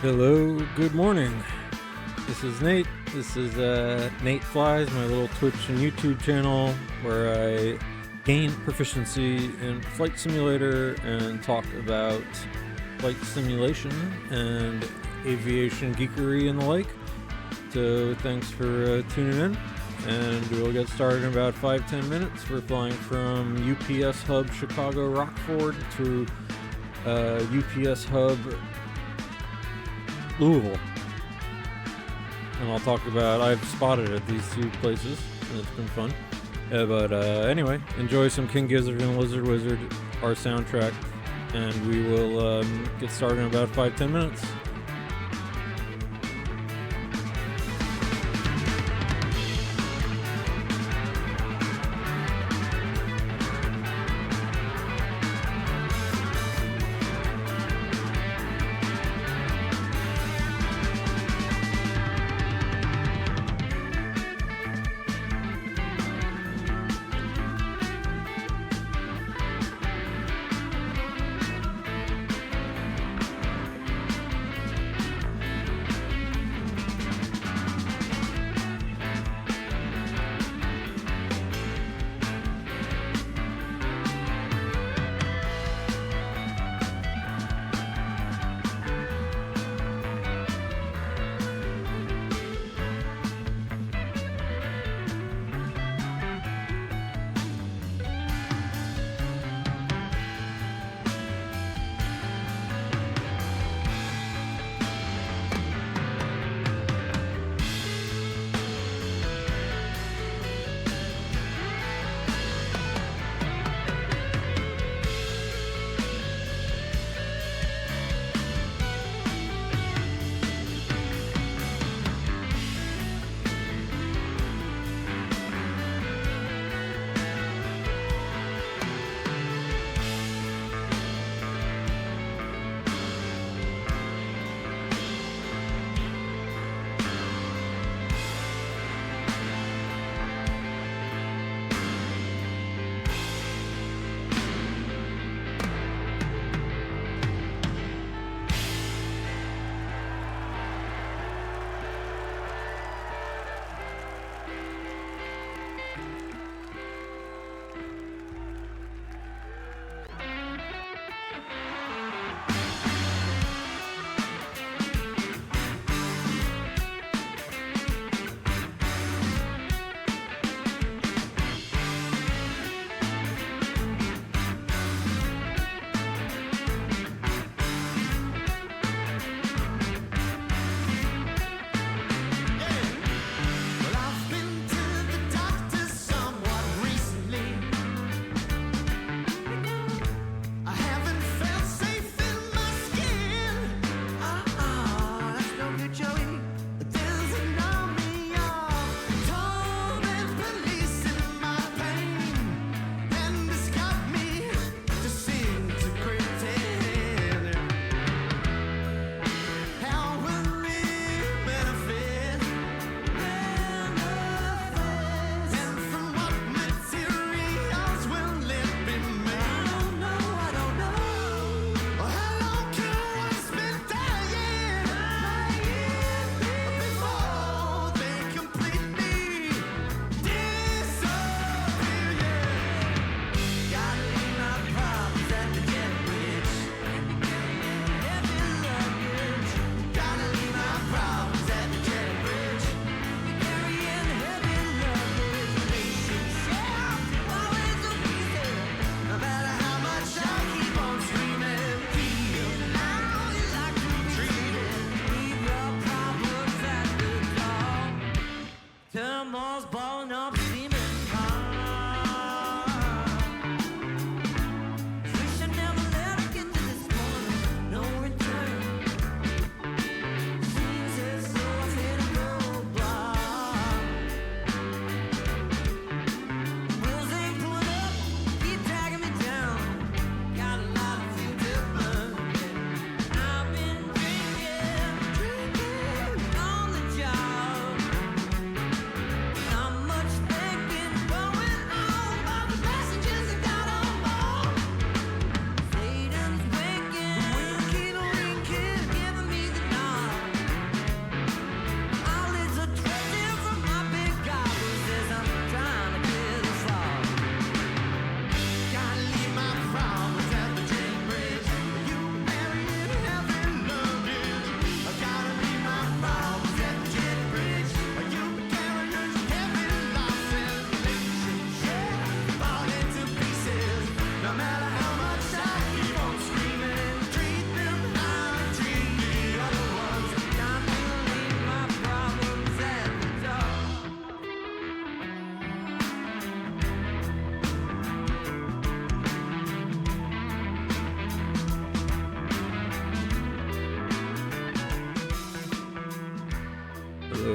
Hello, good morning. This is Nate. This is Nate Flies, my little Twitch and YouTube channel where I gain proficiency in flight simulator and talk about flight simulation and aviation geekery and the like. So thanks for tuning in, and we'll get started in about 5-10 minutes. We're flying from UPS Hub Chicago Rockford to UPS Hub Louisville, and I'll talk about, I've spotted at these two places and it's been fun. But anyway, enjoy some King Gizzard and Lizard Wizard, our soundtrack, and we will get started in about 5-10 minutes.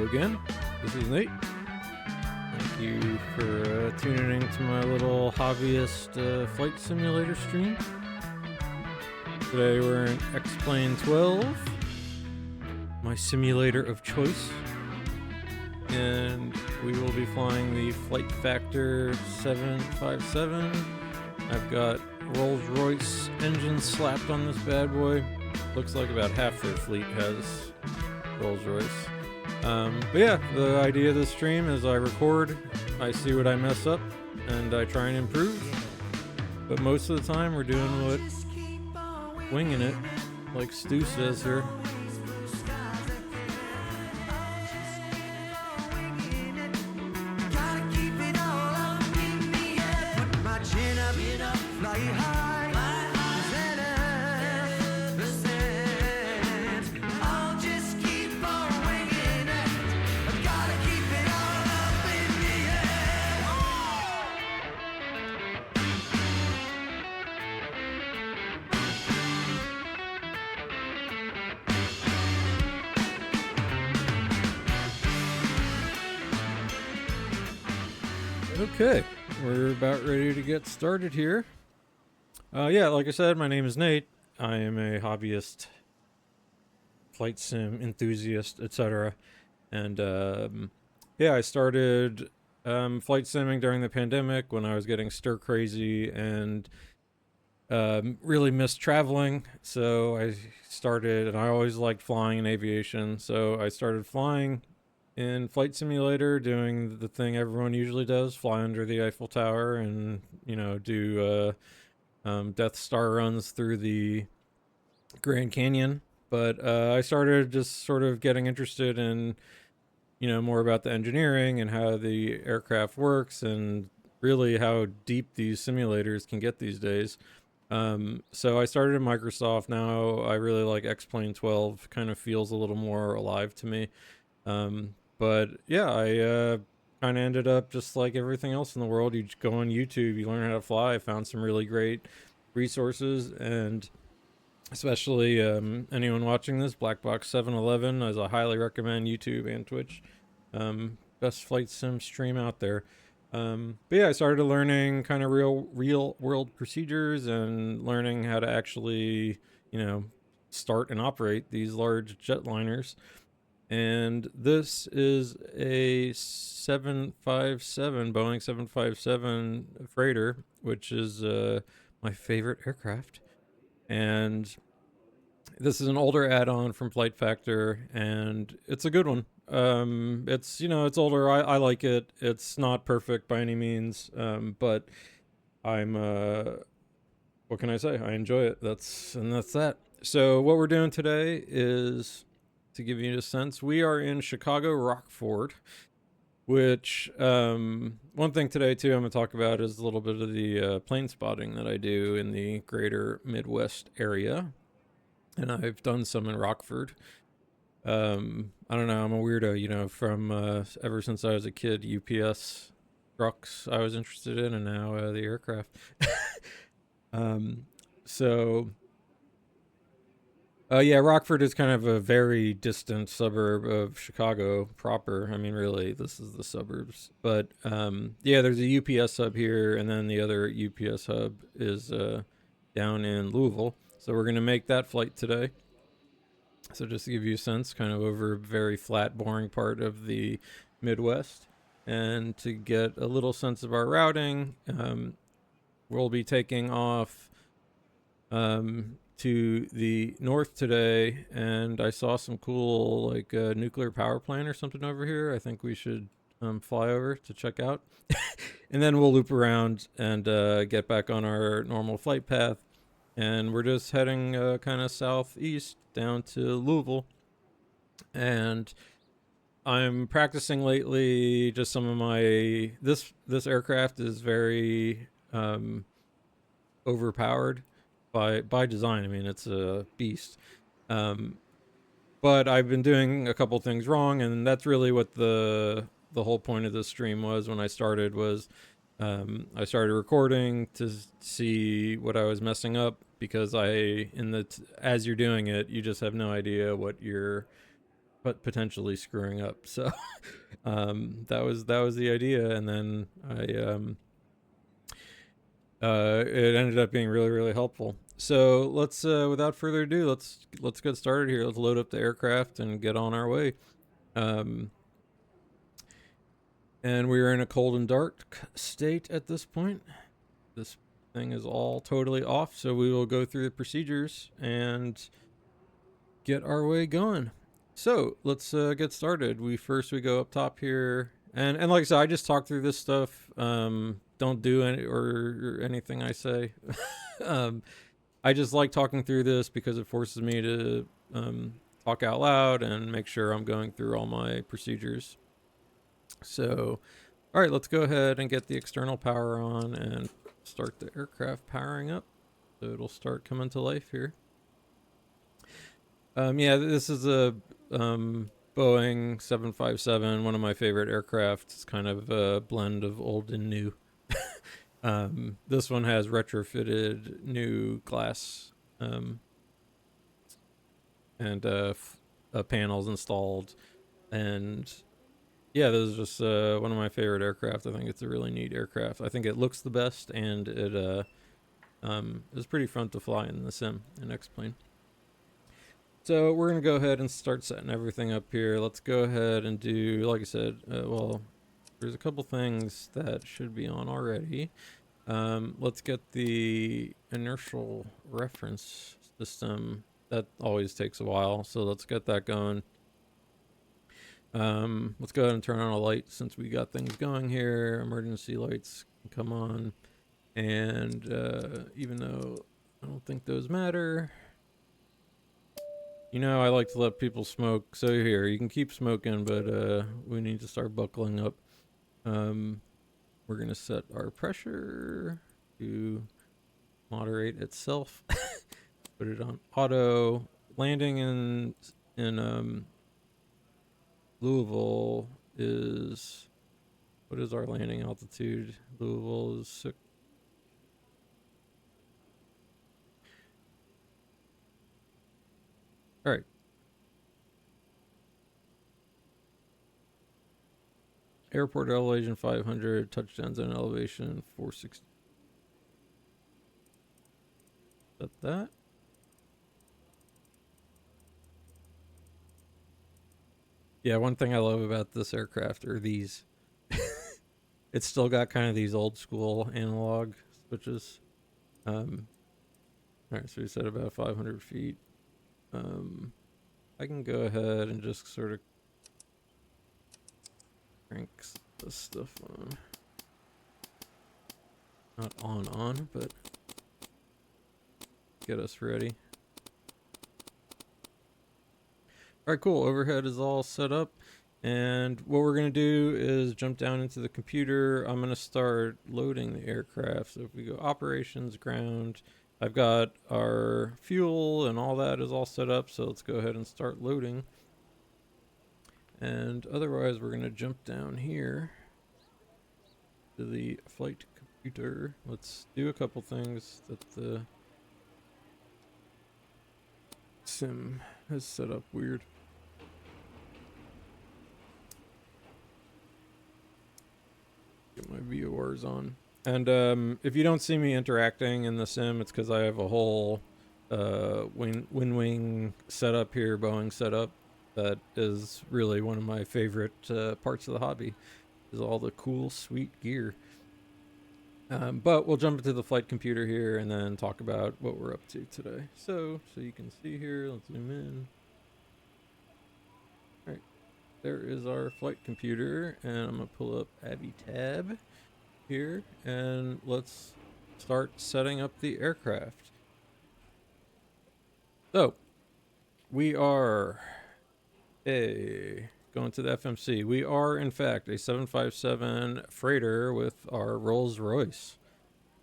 again. This is Nate. Thank you for tuning in to my little hobbyist flight simulator stream. Today we're in XP12, my simulator of choice, and we will be flying the FlightFactor 757. I've got Rolls-Royce engine slapped on this bad boy. Looks like about half their fleet has Rolls-Royce. But yeah, the idea of this stream is I record, I see what I mess up, and I try and improve. But most of the time we're doing what winging it, like Stu says here. Okay, we're about ready to get started here. Yeah, like I said, my name is Nate. I am a hobbyist, flight sim enthusiast, etc. And yeah, I started flight simming during the pandemic when I was getting stir crazy and really missed traveling. So I started, and I always liked flying in aviation, so I started flying in Flight Simulator, doing the thing everyone usually does, fly under the Eiffel Tower and, you know, do Death Star runs through the Grand Canyon. But I started just sort of getting interested in, you know, more about the engineering and how the aircraft works and really how deep these simulators can get these days. So I started in Microsoft. Now I really like XP12, kind of feels a little more alive to me. But yeah, I kind of ended up just like everything else in the world. You go on YouTube, you learn how to fly. I found some really great resources, and especially anyone watching this, Black Box 711, as I highly recommend YouTube and Twitch. Best flight sim stream out there. But yeah, I started learning kind of real world procedures and learning how to actually, you know, start and operate these large jetliners. And this is a 757, Boeing 757 freighter, which is my favorite aircraft. And this is an older add-on from FlightFactor, and it's a good one. It's, you know, it's older. I like it. It's not perfect by any means, but I'm, what can I say? I enjoy it. That's that. So what we're doing today is, to give you a sense, we are in Chicago Rockford, which one thing today too I'm going to talk about is a little bit of the plane spotting that I do in the greater Midwest area, and I've done some in Rockford. I don't know, I'm a weirdo, you know, from ever since I was a kid. UPS trucks I was interested in, and now the aircraft. So yeah, Rockford is kind of a very distant suburb of Chicago proper. I mean, really, this is the suburbs. But yeah, there's a UPS hub here, and then the other UPS hub is down in Louisville. So we're going to make that flight today. So just to give you a sense, kind of over a very flat, boring part of the Midwest. And to get a little sense of our routing, we'll be taking off to the north today, and I saw some cool like nuclear power plant or something over here. I think we should fly over to check out. And then we'll loop around and get back on our normal flight path, and we're just heading kind of southeast down to Louisville. And I'm practicing lately just some of my this aircraft is very overpowered by design. I mean, it's a beast. But I've been doing a couple things wrong, and that's really what the whole point of this stream was when I started, was I started recording to see what I was messing up, because as you're doing it, you just have no idea what you're but potentially screwing up. So that was the idea, and then it ended up being really, really helpful. So let's without further ado, let's get started here. Let's load up the aircraft and get on our way. And we are in a cold and dark state at this point. This thing is all totally off, so we will go through the procedures and get our way going. So let's get started. We go up top here, and like I said, I just talk through this stuff. Don't do any or anything I say. I just like talking through this because it forces me to talk out loud and make sure I'm going through all my procedures. So, all right, let's go ahead and get the external power on and start the aircraft powering up. So it'll start coming to life here. Yeah, this is a Boeing 757, one of my favorite aircraft. It's kind of a blend of old and new. This one has retrofitted new glass and panels installed, and yeah, this is just one of my favorite aircraft. I think it's a really neat aircraft. I think it looks the best, and it is pretty fun to fly in the sim in X-Plane. So we're going to go ahead and start setting everything up here. Let's go ahead and do, like I said, well, there's a couple things that should be on already. Let's get the inertial reference system. That always takes a while, so let's get that going. Let's go ahead and turn on a light since we got things going here. Emergency lights can come on. And even though I don't think those matter, you know, I like to let people smoke. So here, you can keep smoking, but we need to start buckling up. We're going to set our pressure to moderate itself. Put it on auto. Landing in Louisville is, what is our landing altitude? Louisville is 6. All right. Airport elevation 500, touchdown zone elevation 460. Set that. Yeah, one thing I love about this aircraft are these. It's still got kind of these old school analog switches. All right, so we set about 500 feet. I can go ahead and just sort of crank this stuff on. Not on, but get us ready. All right, cool. Overhead is all set up. And what we're going to do is jump down into the computer. I'm going to start loading the aircraft. So if we go operations, ground, I've got our fuel and all that is all set up. So let's go ahead and start loading. And otherwise, we're going to jump down here to the flight computer. Let's do a couple things that the sim has set up weird. Get my VORs on. And if you don't see me interacting in the sim, it's because I have a whole wing setup here, Boeing setup, that is really one of my favorite parts of the hobby, is all the cool, sweet gear. But we'll jump into the flight computer here and then talk about what we're up to today. So you can see here, let's zoom in. All right, there is our flight computer, and I'm gonna pull up Avitab here, and let's start setting up the aircraft. So we are going to the FMC. We are in fact a 757 freighter with our Rolls-Royce.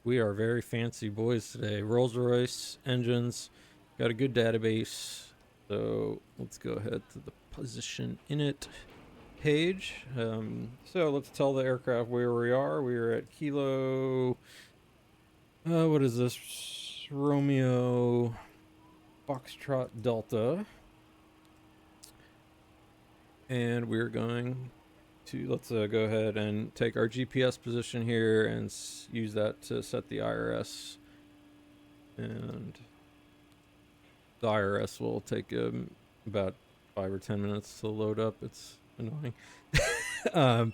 We are very fancy boys today. Rolls-Royce engines, got a good database. So let's go ahead to the position in it page. So let's tell the aircraft where we are. We are at Kilo, what is this? Romeo Foxtrot Delta. and we're going to, let's go ahead and take our GPS position here and use that to set the IRS. And the IRS will take about 5 or 10 minutes to load up. It's annoying. um,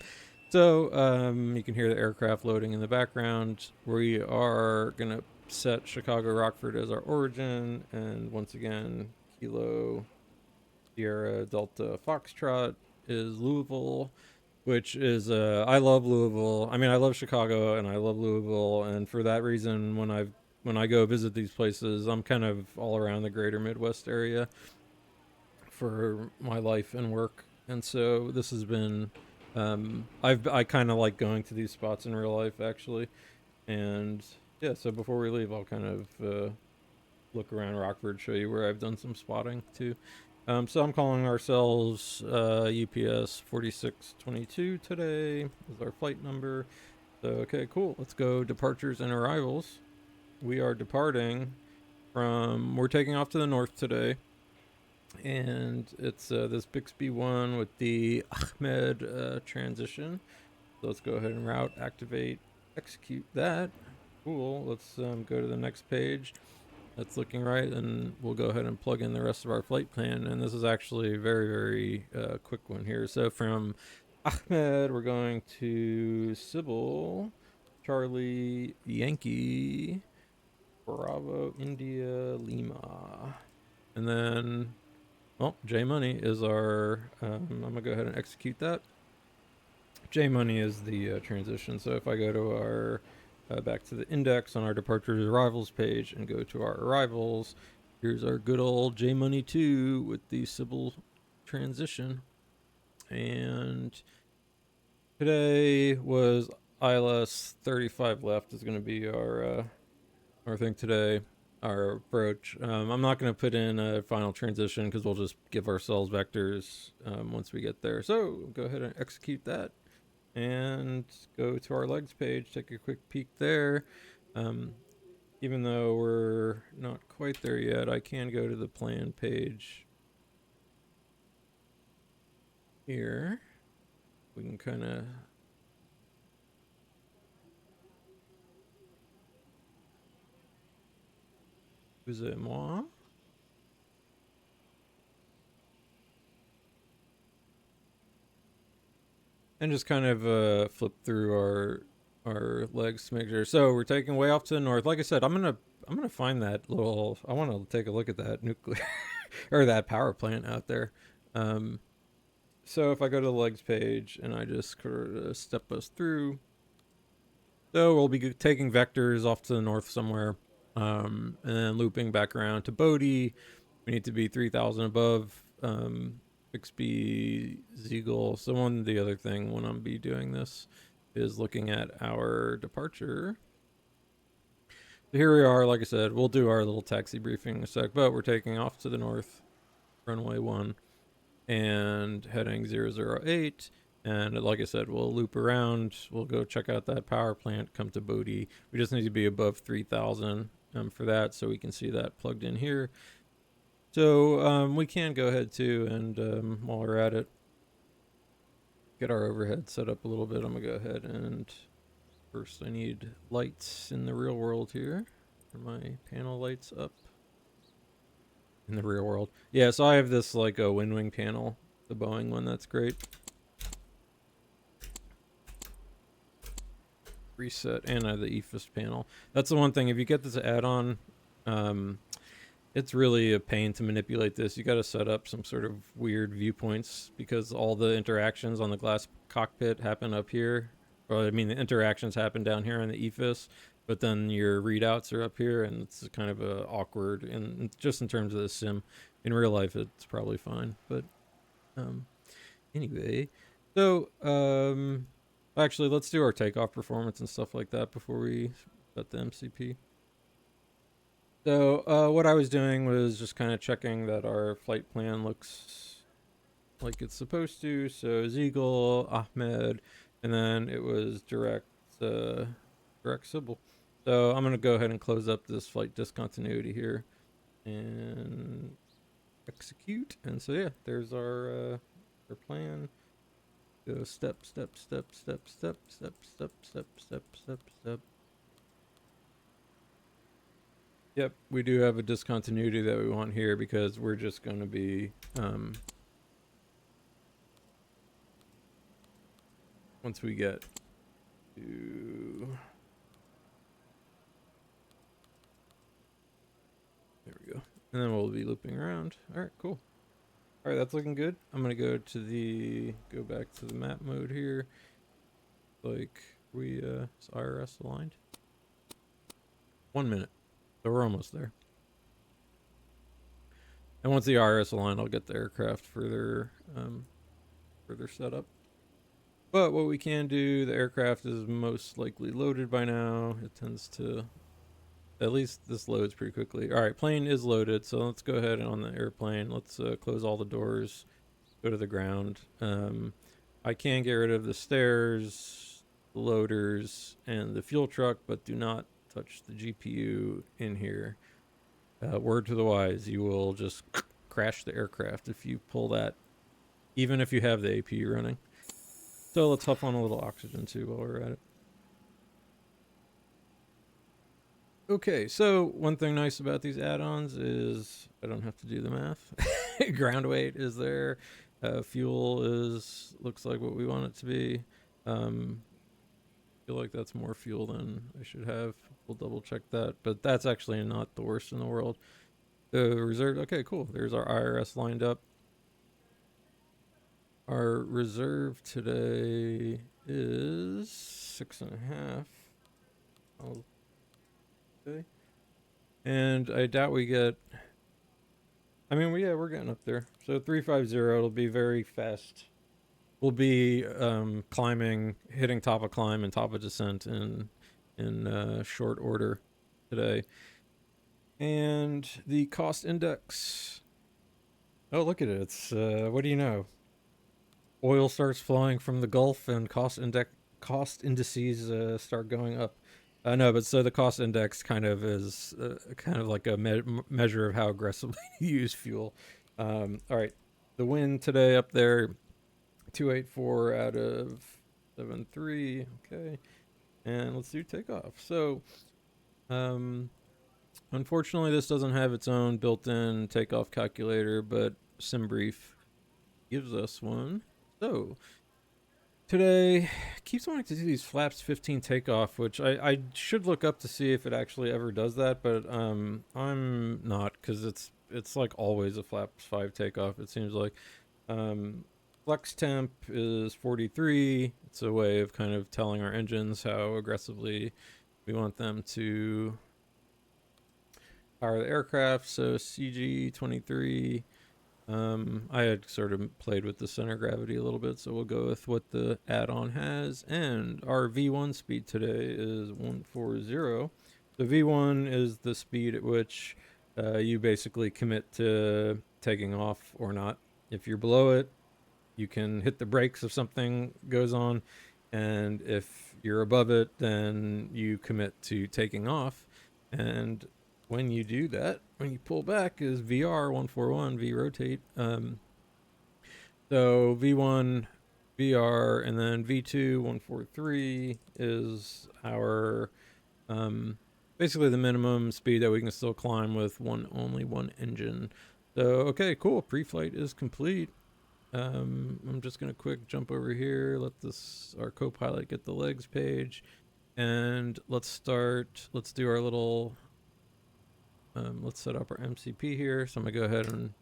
you can hear the aircraft loading in the background. We are going to set Chicago Rockford as our origin, and once again, Kilo Sierra Delta Foxtrot is Louisville, which is I love Louisville. I mean, I love Chicago and I love Louisville, and for that reason, when I go visit these places, I'm kind of all around the greater Midwest area for my life and work. And so this has been I kind of like going to these spots in real life, actually. And yeah, so before we leave, I'll kind of look around Rockford, show you where I've done some spotting too. So I'm calling ourselves UPS 4622 today is our flight number. So okay, cool. Let's go departures and arrivals. We are departing from, we're taking off to the north today, and it's this Bixby one with the Ahmed transition. So let's go ahead and route, activate, execute that. Cool. Let's go to the next page. That's looking right, and we'll go ahead and plug in the rest of our flight plan. And this is actually a very, very quick one here. So from Ahmed, we're going to Sybil, Charlie, Yankee, Bravo, India, Lima. And then, well, J Money is our, I'm going to go ahead and execute that. J Money is the transition. So if I go to our back to the index on our departures arrivals page and go to our arrivals, here's our good old J Money 2 with the Sybil transition. And today was ILS 35 left is going to be our thing today, our approach. I'm not going to put in a final transition because we'll just give ourselves vectors once we get there. So go ahead and execute that and go to our legs page, take a quick peek there. Even though we're not quite there yet, I can go to the plan page here. We can kind of visit moi. And just kind of flip through our legs to make sure. So we're taking way off to the north. Like I said, I'm gonna find that little. I want to take a look at that nuclear or that power plant out there. So if I go to the legs page and I just step us through, so we'll be taking vectors off to the north somewhere, and then looping back around to Bodie. We need to be 3,000 above Bixby Ziegel. So the other thing when I'm be doing this is looking at our departure. So here we are. Like I said, we'll do our little taxi briefing in a sec, but we're taking off to the north, runway 1, and heading 008. And like I said, we'll loop around. We'll go check out that power plant, come to Bodie. We just need to be above 3,000 for that, so we can see that plugged in here. So we can go ahead too, and while we're at it, get our overhead set up a little bit. I'm gonna go ahead and first I need lights in the real world here. Are my panel lights up? In the real world. Yeah, so I have this like a wind wing panel, the Boeing one, that's great. Reset, and I have the EFIS panel. That's the one thing, if you get this add-on, it's really a pain to manipulate this. You got to set up some sort of weird viewpoints because all the interactions on the glass cockpit happen up here. Or I mean, the interactions happen down here on the EFIS, but then your readouts are up here, and it's kind of awkward. And just in terms of the sim, in real life, it's probably fine. But anyway, so actually, let's do our takeoff performance and stuff like that before we set the MCP. So what I was doing was just kind of checking that our flight plan looks like it's supposed to. So Ziegel, Ahmed, and then it was direct Sybil. So I'm going to go ahead and close up this flight discontinuity here and execute. And so yeah, there's our our plan. Go step, step, step, step, step, step, step, step, step, step, step. Yep, we do have a discontinuity that we want here because we're just going to be, once we get to, there we go. And then we'll be looping around. All right, cool. All right, that's looking good. I'm going to go back to the map mode here. Like it's IRS aligned. 1 minute. So we're almost there. And once the IRS aligned, I'll get the aircraft further set up. But what we can do, the aircraft is most likely loaded by now. It tends to, at least this loads pretty quickly. All right, plane is loaded. So let's go ahead and on the airplane. Let's close all the doors, go to the ground. I can get rid of the stairs, the loaders, and the fuel truck, but do not touch the GPU in here. Word to the wise, you will just crash the aircraft if you pull that, even if you have the AP running. So let's huff on a little oxygen too while we're at it. Okay, so one thing nice about these add-ons is I don't have to do the math. Ground weight is there. Fuel looks like what we want it to be. Feel like that's more fuel than I should have. We'll double check that, but that's actually not the worst in the world. The reserve, okay, cool. There's our IRS lined up. Our reserve today is 6.5. Okay. And I doubt we get, I mean, we're getting up there. So 350, it'll be very fast. We'll be climbing, hitting top of climb and top of descent in short order today. And the cost index, oh, look at it. It's, what do you know? Oil starts flowing from the Gulf and cost indices start going up. No, but so the cost index kind of is kind of like a measure of how aggressively you use fuel. All right, the wind today up there, 284 out of 73. Okay, and let's do takeoff. So, unfortunately, this doesn't have its own built-in takeoff calculator, but SimBrief gives us one. So today keeps wanting to do these flaps 15 takeoff, which I should look up to see if it actually ever does that, but I'm not, because it's like always a flaps 5 takeoff, it seems like. Flex temp is 43. It's a way of kind of telling our engines how aggressively we want them to power the aircraft. So CG 23. I had sort of played with the center gravity a little bit, so we'll go with what the add-on has. And our V1 speed today is 140. The V1 is the speed at which you basically commit to taking off or not. If you're below it, you can hit the brakes if something goes on, and if you're above it, then you commit to taking off. And when you do that, when you pull back, is VR 141, V rotate. So V1, VR, and then V2 143 is our basically the minimum speed that we can still climb with only one engine. So okay, cool. Pre-flight is complete. I'm just gonna quick jump over here, let our co-pilot get the legs page, and let's do our little let's set up our MCP here. So I'm gonna go ahead and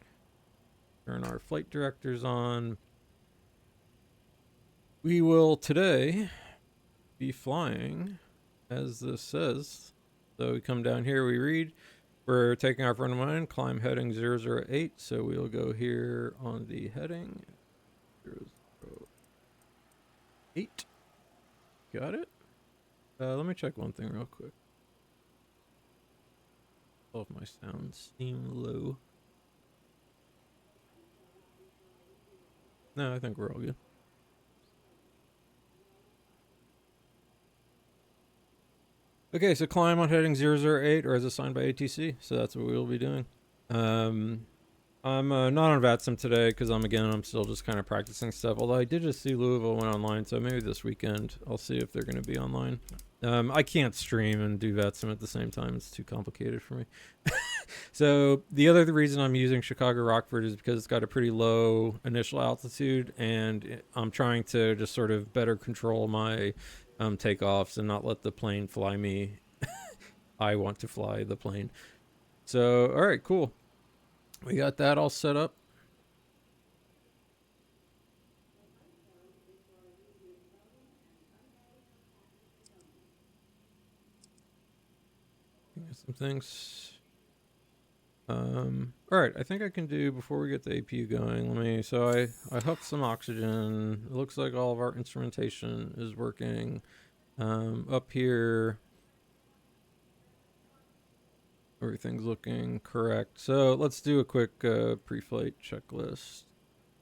turn our flight directors on. We will today be flying as this says. So we come down here, we read, we're taking off runway 9, climb heading 008. So we'll go here on the heading 008. Got it. Let me check one thing real quick. All of my sounds seem low. No, I think we're all good. Okay, so climb on heading 008, or as assigned by ATC. So that's what we will be doing. I'm not on VATSIM today because I'm still just kind of practicing stuff. Although I did just see Louisville went online, so maybe this weekend I'll see if they're going to be online. I can't stream and do VATSIM at the same time. It's too complicated for me. So the other reason I'm using Chicago Rockford is because it's got a pretty low initial altitude, and I'm trying to just sort of better control my takeoffs and not let the plane fly me. I want to fly the plane. So, all right, cool. We got that all set up. Some things. All right, I think I can do before we get the APU going. So I hooked some oxygen. It looks like all of our instrumentation is working. Up here, everything's looking correct. So let's do a quick pre-flight checklist.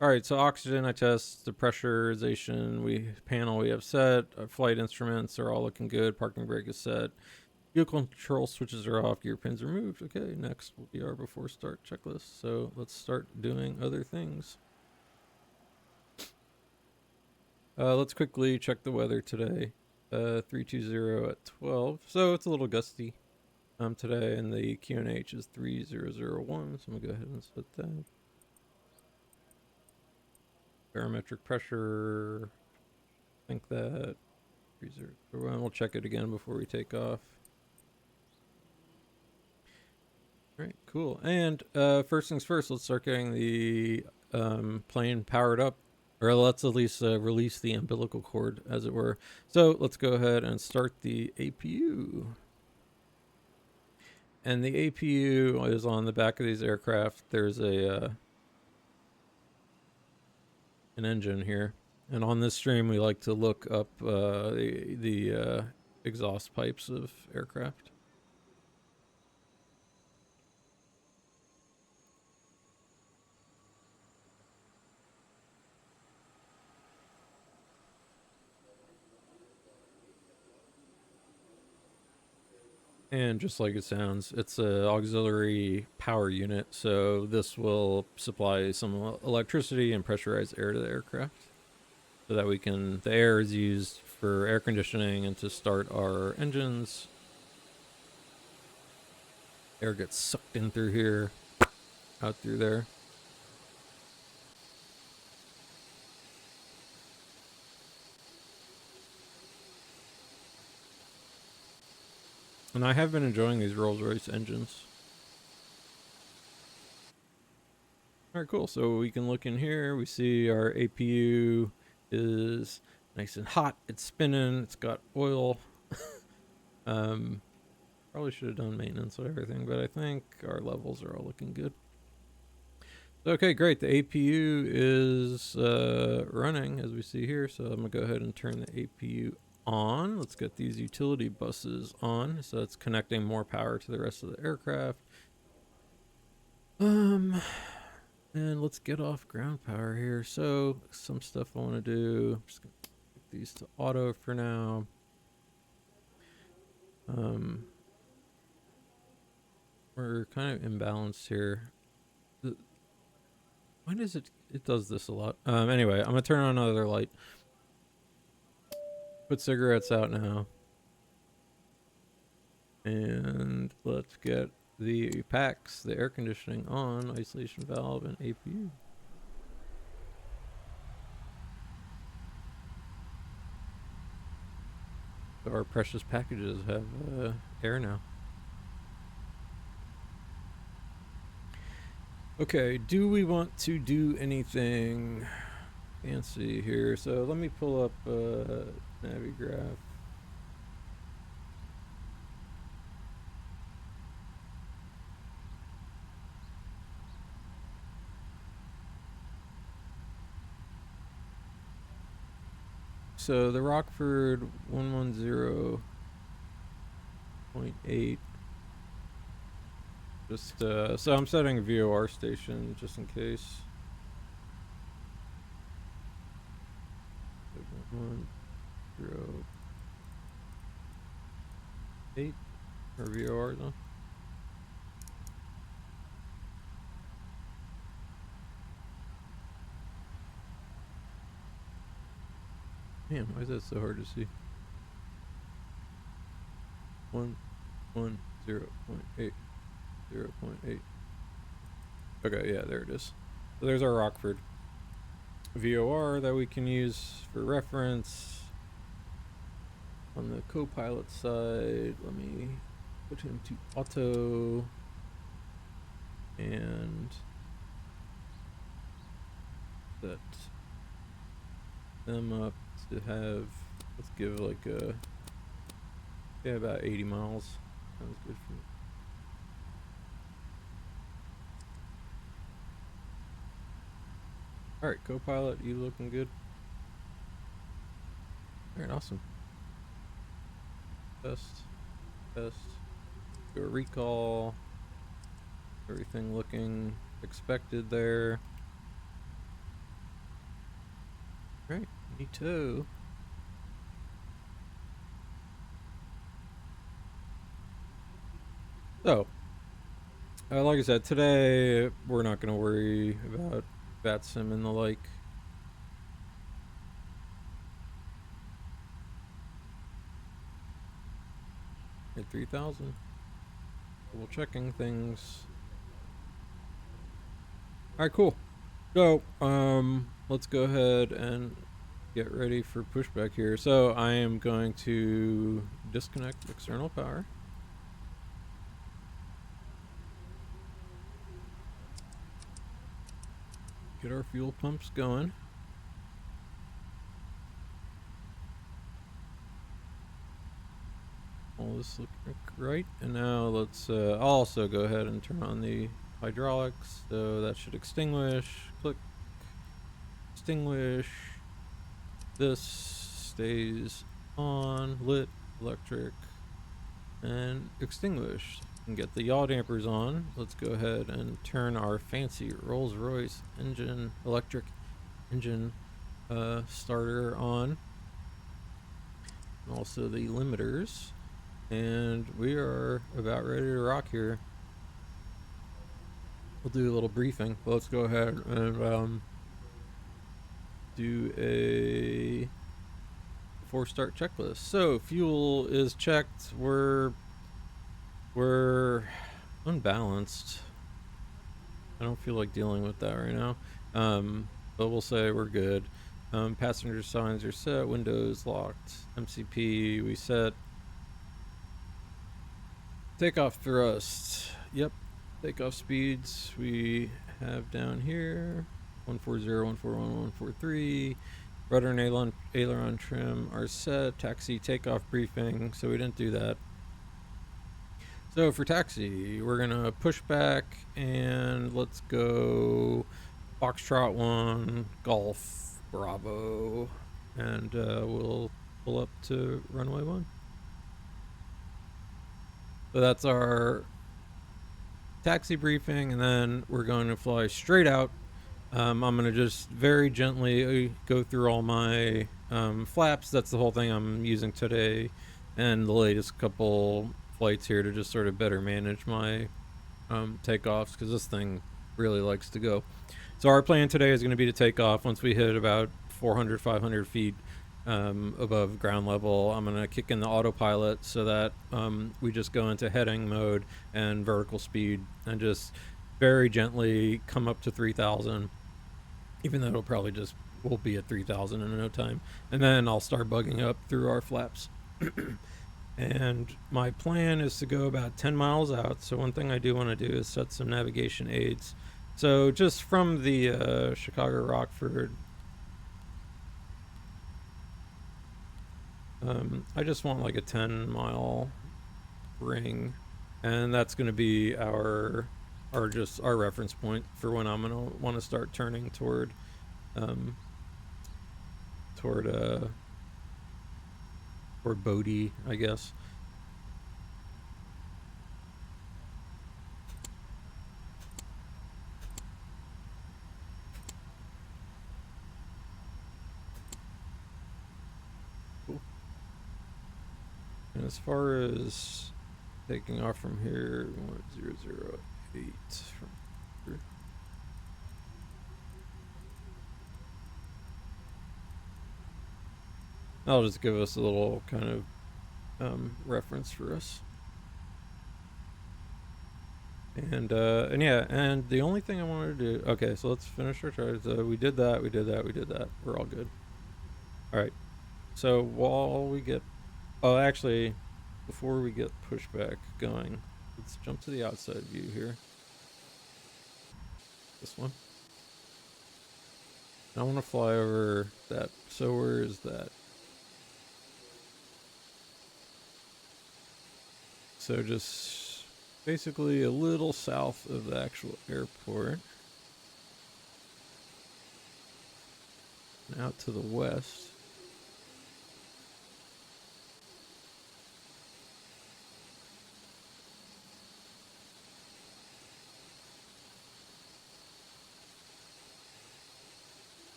All right, so oxygen I test, the pressurization panel we have set, our flight instruments are all looking good, parking brake is set, vehicle control switches are off, gear pins removed. Okay, next will be our before start checklist. So let's start doing other things. Let's quickly check the weather today. 320 at 12, so it's a little gusty today, and the QNH is 3001, so I'm gonna go ahead and set that. Barometric pressure, I think that 3001. We'll check it again before we take off. All right, cool. And first things first, let's start getting the plane powered up, or let's at least release the umbilical cord, as it were. So let's go ahead and start the APU. And the APU is on the back of these aircraft. There's an engine here. And on this stream, we like to look up the exhaust pipes of aircraft. And just like it sounds, it's an auxiliary power unit, so this will supply some electricity and pressurized air to the aircraft, so that the air is used for air conditioning and to start our engines. Air gets sucked in through here, out through there. And I have been enjoying these Rolls-Royce engines. All right, cool. So we can look in here. We see our APU is nice and hot. It's spinning. It's got oil. Probably should have done maintenance on everything, but I think our levels are all looking good. Okay, great. The APU is running, as we see here. So I'm going to go ahead and turn the APU on. Let's get these utility buses on. So it's connecting more power to the rest of the aircraft. And let's get off ground power here. So some stuff I want to do. I'm just going to put these to auto for now. We're kind of imbalanced here. Why does it does this a lot? Anyway, I'm gonna turn on another light. Put cigarettes out now. And let's get the packs, the air conditioning on, isolation valve, and APU. So our precious packages have air now. Okay, do we want to do anything fancy here? So let me pull up Navigraph. So the Rockford 110.8. Just so I'm setting a VOR station just in case. 108 or VOR though. Damn, why is that so hard to see? 110.8. 0.8. Okay, yeah, there it is. So there's our Rockford VOR that we can use for reference. On the co-pilot side, let me put him to auto and set them up to have, let's give like a, yeah, about 80 miles. Sounds good for me. All right, co-pilot, you looking good? All right, awesome. Test. Do a recall. Everything looking expected there. All right, me too. So, like I said, today we're not going to worry about VATSIM and the like. At 3,000. Double checking things. All right, cool. So, let's go ahead and get ready for pushback here. So I am going to disconnect external power. Get our fuel pumps going. All this looking right. And now let's I'll also go ahead and turn on the hydraulics. So that should extinguish. Click. Extinguish. This stays on, lit, electric, and extinguished. And get the yaw dampers on. Let's go ahead and turn our fancy Rolls-Royce engine, electric engine starter on. And also the limiters. And we are about ready to rock here. We'll do a little briefing. Let's go ahead and do a before start checklist. So fuel is checked. We're unbalanced. I don't feel like dealing with that right now. But we'll say we're good. Passenger signs are set. Windows locked. MCP we set. Takeoff thrust. Yep. Takeoff speeds we have down here. 140, 141, 143. Rudder and aileron trim are set. Taxi takeoff briefing. So we didn't do that. So for taxi, we're gonna push back and let's go Foxtrot 1, Golf, Bravo, and we'll pull up to runway 1. So that's our taxi briefing, and then we're going to fly straight out. I'm going to just very gently go through all my flaps. That's the whole thing I'm using today, and the latest couple flights here to just sort of better manage my takeoffs, because this thing really likes to go. So our plan today is going to be to take off once we hit about 400, 500 feet above ground level. I'm going to kick in the autopilot so that we just go into heading mode and vertical speed and just very gently come up to 3,000, even though it'll probably just will be at 3,000 in no time. And then I'll start bugging up through our flaps. And my plan is to go about 10 miles out. So one thing I do want to do is set some navigation aids. So just from the Chicago Rockford, I just want like a 10-mile ring, and that's going to be our reference point for when I'm going to want to start turning toward Bodie, I guess. Cool. And as far as taking off from here, 1008 from here. That'll just give us a little kind of reference for us. And yeah, and the only thing I wanted to do, okay, so let's finish our charts. We did that, we did that, we did that. We're all good. All right. So while we get, oh, actually, before we get pushback going, let's jump to the outside view here. This one. I want to fly over that. So where is that? So just basically a little south of the actual airport. And out to the west.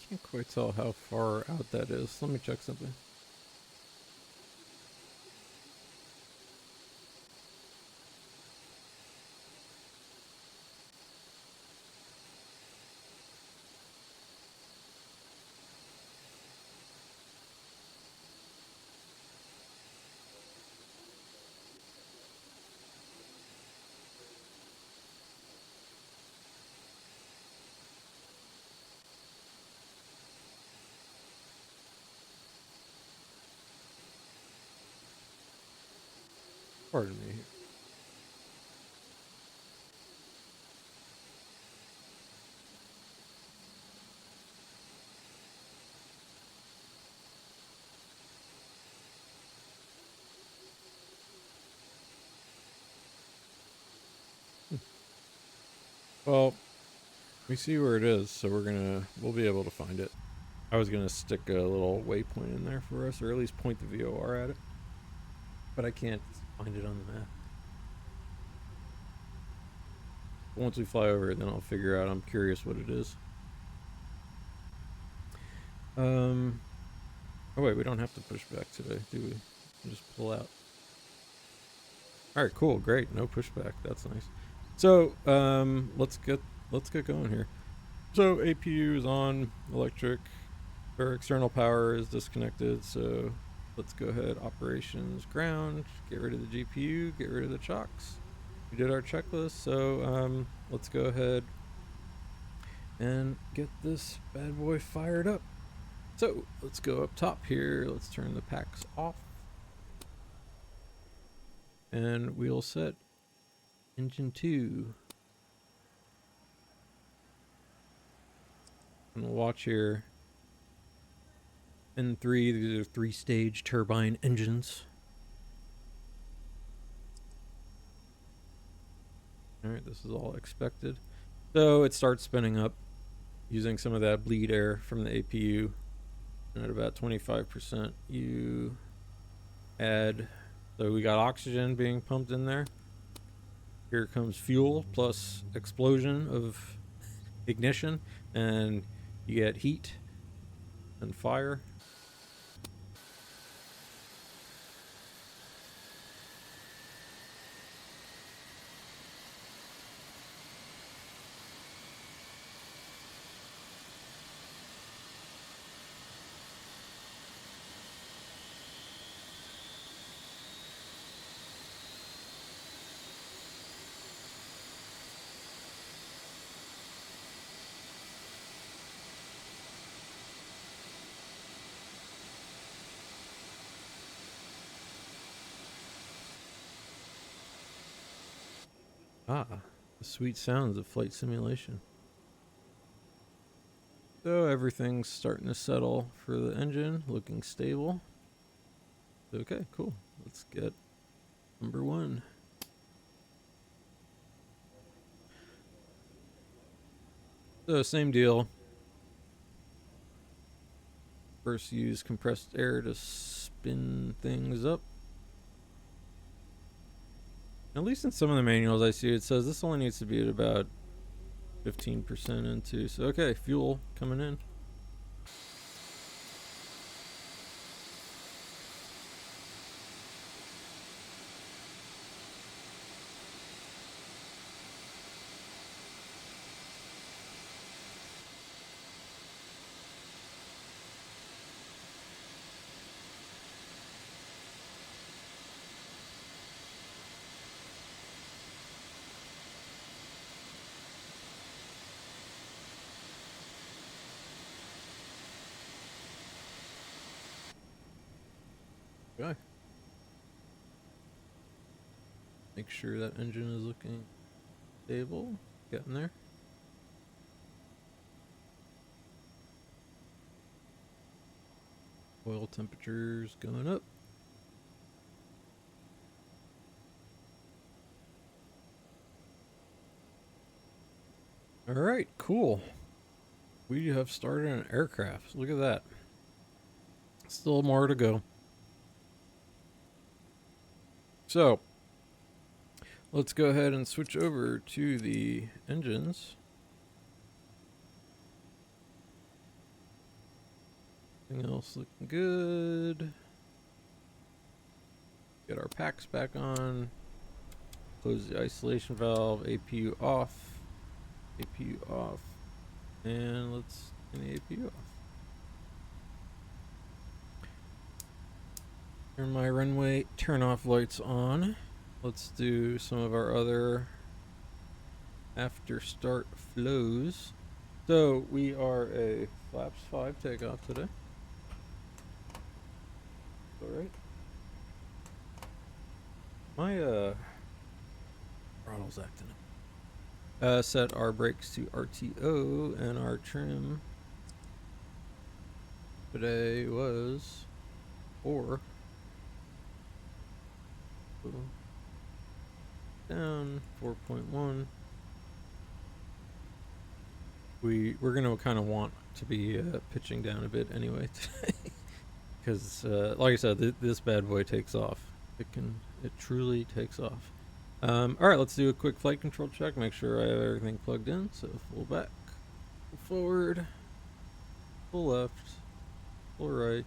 Can't quite tell how far out that is. Let me check something. Pardon me. Well, we see where it is, so we'll be able to find it. I was gonna stick a little waypoint in there for us, or at least point the VOR at it, but I can't find it on the map. Once we fly over it, then I'll figure out. I'm curious what it is. Oh wait, we don't have to push back today, do we? We'll just pull out. All right, cool, great, no pushback. That's nice. So let's get going here. So APU is on, electric or external power is disconnected. So let's go ahead, operations ground, get rid of the GPU, get rid of the chocks. We did our checklist, so let's go ahead and get this bad boy fired up. So let's go up top here. Let's turn the packs off. And we'll set engine 2. And we'll watch here. N3, these are 3-stage turbine engines. Alright, this is all expected. So it starts spinning up using some of that bleed air from the APU. And at about 25%, you add, so we got oxygen being pumped in there. Here comes fuel plus explosion of ignition, and you get heat and fire. Ah, the sweet sounds of flight simulation. So everything's starting to settle for the engine, looking stable. Okay, cool. Let's get number 1. So same deal. First use compressed air to spin things up. At least in some of the manuals I see, it says this only needs to be at about 15% into. So okay, fuel coming in. Okay. Make sure that engine is looking stable. Getting there. Oil temperatures going up. All right, cool. We have started an aircraft. Look at that. Still more to go. So, let's go ahead and switch over to the engines. Everything else looking good. Get our packs back on. Close the isolation valve. APU off. APU off. And let's turn the APU off. Turn my runway turn off lights on. Let's do some of our other after start flows. So we are a flaps 5 takeoff today. All right. My throttle's acting up. Set our brakes to RTO, and our trim today was 4. Down 4.1. We're gonna kind of want to be pitching down a bit anyway today, because like I said, this bad boy takes off. It truly takes off. All right, let's do a quick flight control check. Make sure I have everything plugged in. So full back, full forward, full left, full right,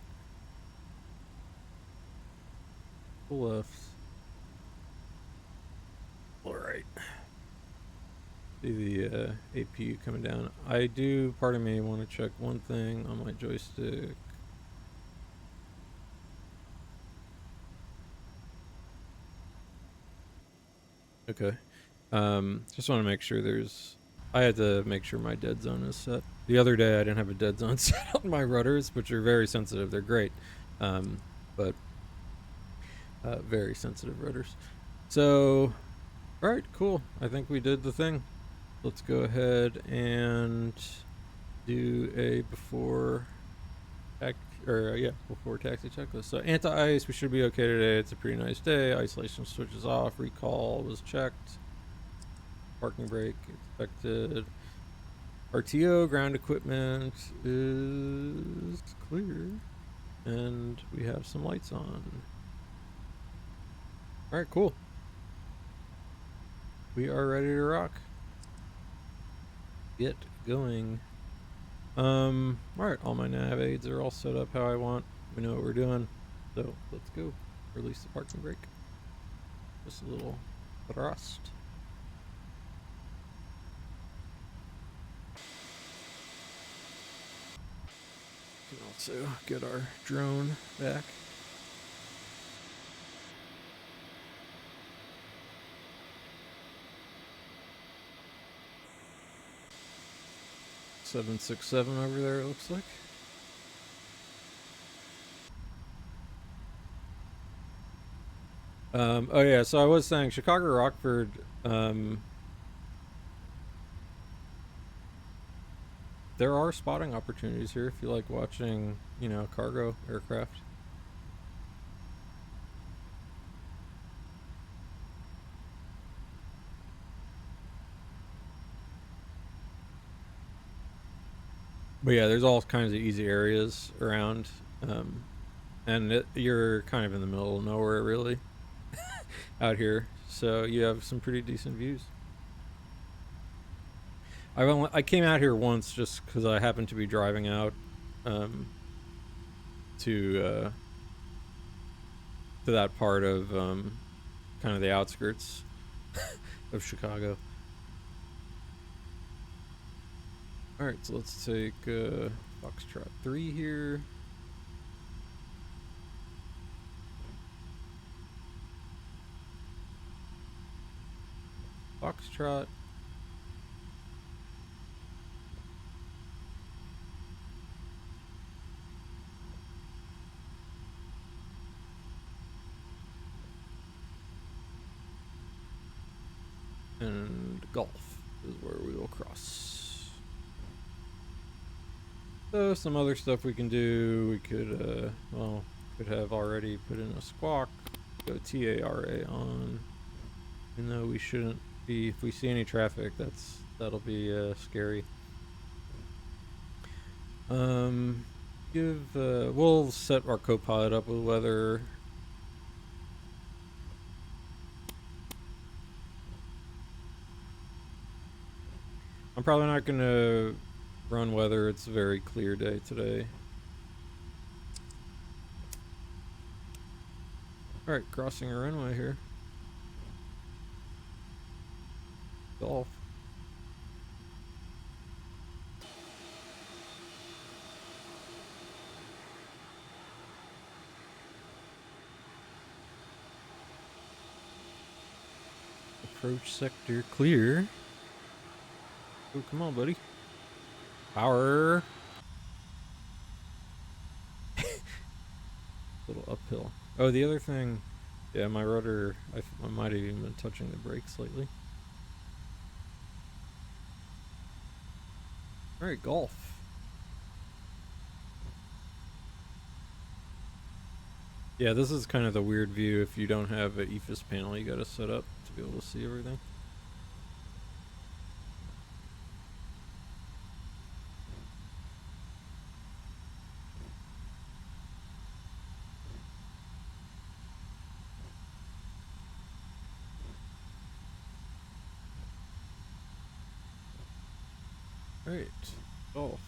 full left, full right. See the APU coming down. Part of me want to check one thing on my joystick. Okay. Just want to make sure I had to make sure my dead zone is set. The other day I didn't have a dead zone set on my rudders, which are very sensitive. They're great. But very sensitive rudders. So, all right, cool. I think we did the thing. Let's go ahead and do a before taxi checklist. So anti-ice, we should be okay today. It's a pretty nice day. Isolation switches off. Recall was checked. Parking brake expected. RTO ground equipment is clear, and we have some lights on. All right, cool. We are ready to rock. Get going. All right, all my nav aids are all set up how I want. We know what we're doing, so let's go. Release the parking brake. Just a little thrust. Can also get our drone back. $767 over there, it looks like. Oh yeah, so I was saying Chicago Rockford, there are spotting opportunities here if you like watching, cargo aircraft. But yeah, there's all kinds of easy areas around, and you're kind of in the middle of nowhere, really, out here. So you have some pretty decent views. I came out here once just because I happened to be driving out to that part of kind of the outskirts of Chicago. All right, so let's take Foxtrot 3 here. Foxtrot. and Gulf is where we will cross. So some other stuff we can do, we could, well, could have already put in a squawk, go TARA on, even though we shouldn't be, if we see any traffic, that'll be scary. We'll set our co-pilot up with weather. I'm probably not gonna run weather, it's a very clear day today. Alright, crossing a runway here. Golf. Approach sector clear. Oh, come on, buddy. Power. Little uphill. Oh, the other thing. Yeah, my rudder, I might have even been touching the brakes lately. Alright, Golf. Yeah, this is kind of the weird view. If you don't have an EFIS panel, you gotta set up to be able to see everything. Alright, Golf.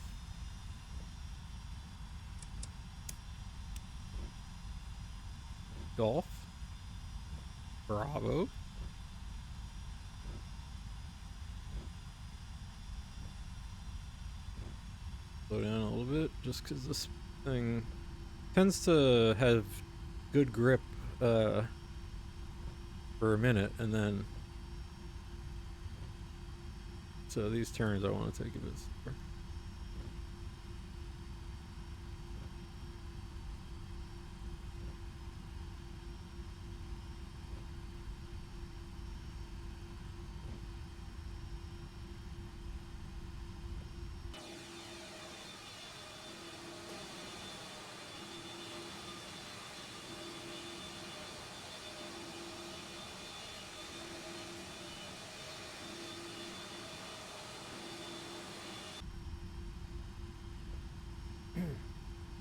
Golf. Bravo. Slow down a little bit, just because this thing tends to have good grip for a minute, and then so these turns I want to take a bit slower.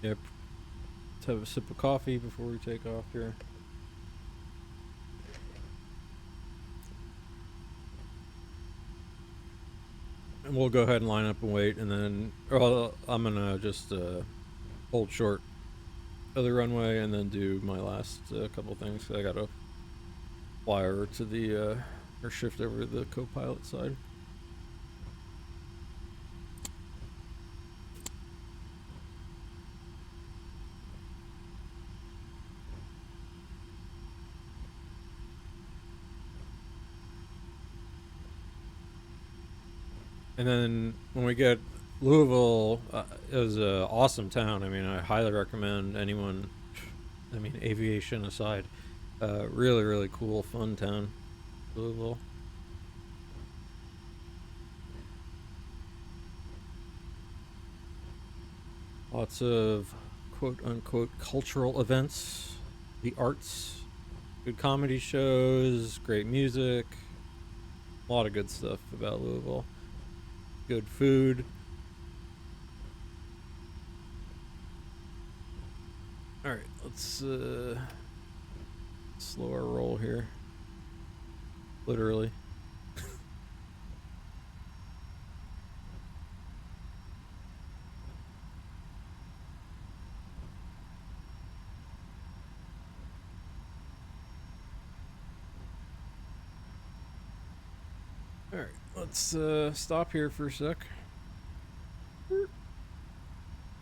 Yep. Let's have a sip of coffee before we take off here. And we'll go ahead and line up and wait, and then I'm gonna just hold short of the runway and then do my last couple things. I gotta fly over to the or shift over to the co-pilot side. And then when we get Louisville, is an awesome town. I mean, I highly recommend anyone, I mean, aviation aside, really, really cool, fun town, Louisville. Lots of quote-unquote cultural events, the arts, good comedy shows, great music, a lot of good stuff about Louisville. Good food. Alright, let's slow our roll here. Literally. Alright, let's stop here for a sec. Hit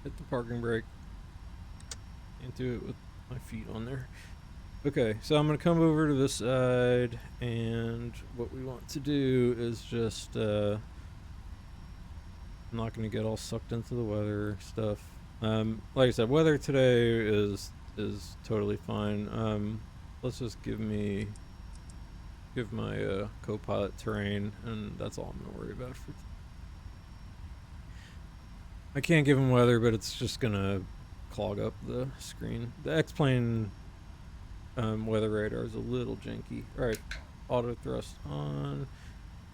the parking brake. Can't do it with my feet on there. Okay, so I'm gonna come over to this side, and what we want to do is just I'm not gonna get all sucked into the weather stuff. Like I said, weather today is totally fine. Let's just give me give my co-pilot terrain, and that's all I'm gonna worry about. I can't give him weather, but it's just gonna clog up the screen. The X-plane weather radar is a little janky. All right, auto thrust on,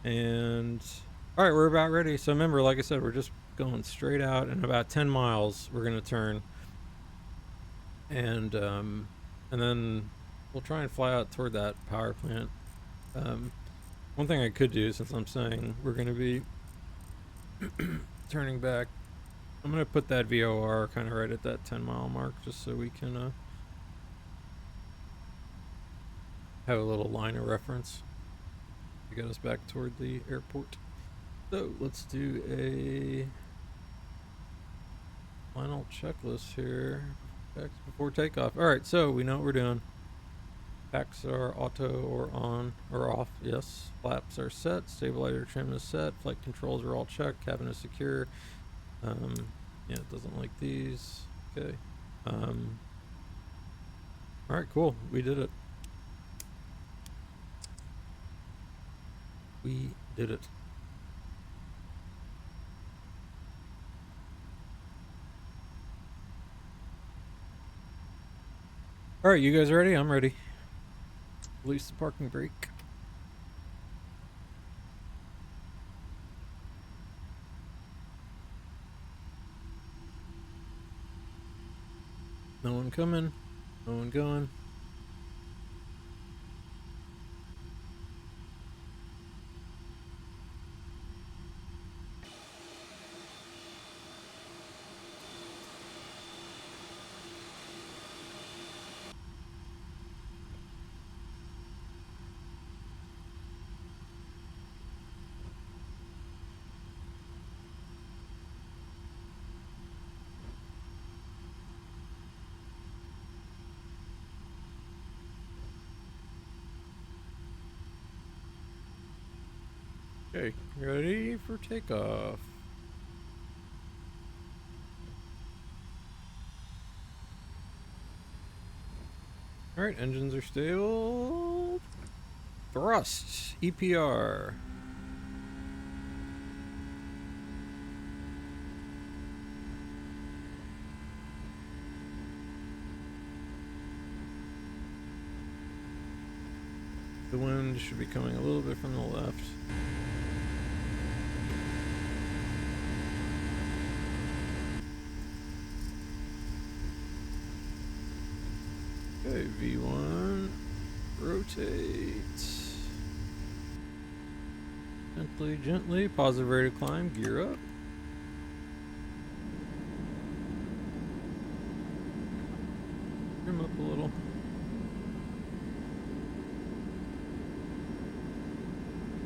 and all right, we're about ready. So remember, like I said, we're just going straight out, and about 10 miles we're gonna turn, and then we'll try and fly out toward that power plant. One thing I could do, since I'm saying we're gonna be turning back, I'm gonna put that VOR kind of right at that 10-mile mark, just so we can have a little line of reference to get us back toward the airport. So let's do a final checklist here before takeoff. All right, so we know what we're doing. Packs are auto or on or off. Yes. Flaps are set. Stabilizer trim is set. Flight controls are all checked. Cabin is secure. Yeah, it doesn't like these. Okay. All right, cool. We did it. We did it. All right, you guys ready? I'm ready. Release the parking brake. No one coming. No one going. Okay, ready for takeoff. All right, engines are stable. Thrust, EPR. The wind should be coming a little bit from the left. Okay, V1, rotate. Gently, gently, positive rate of climb, gear up. Trim up a little.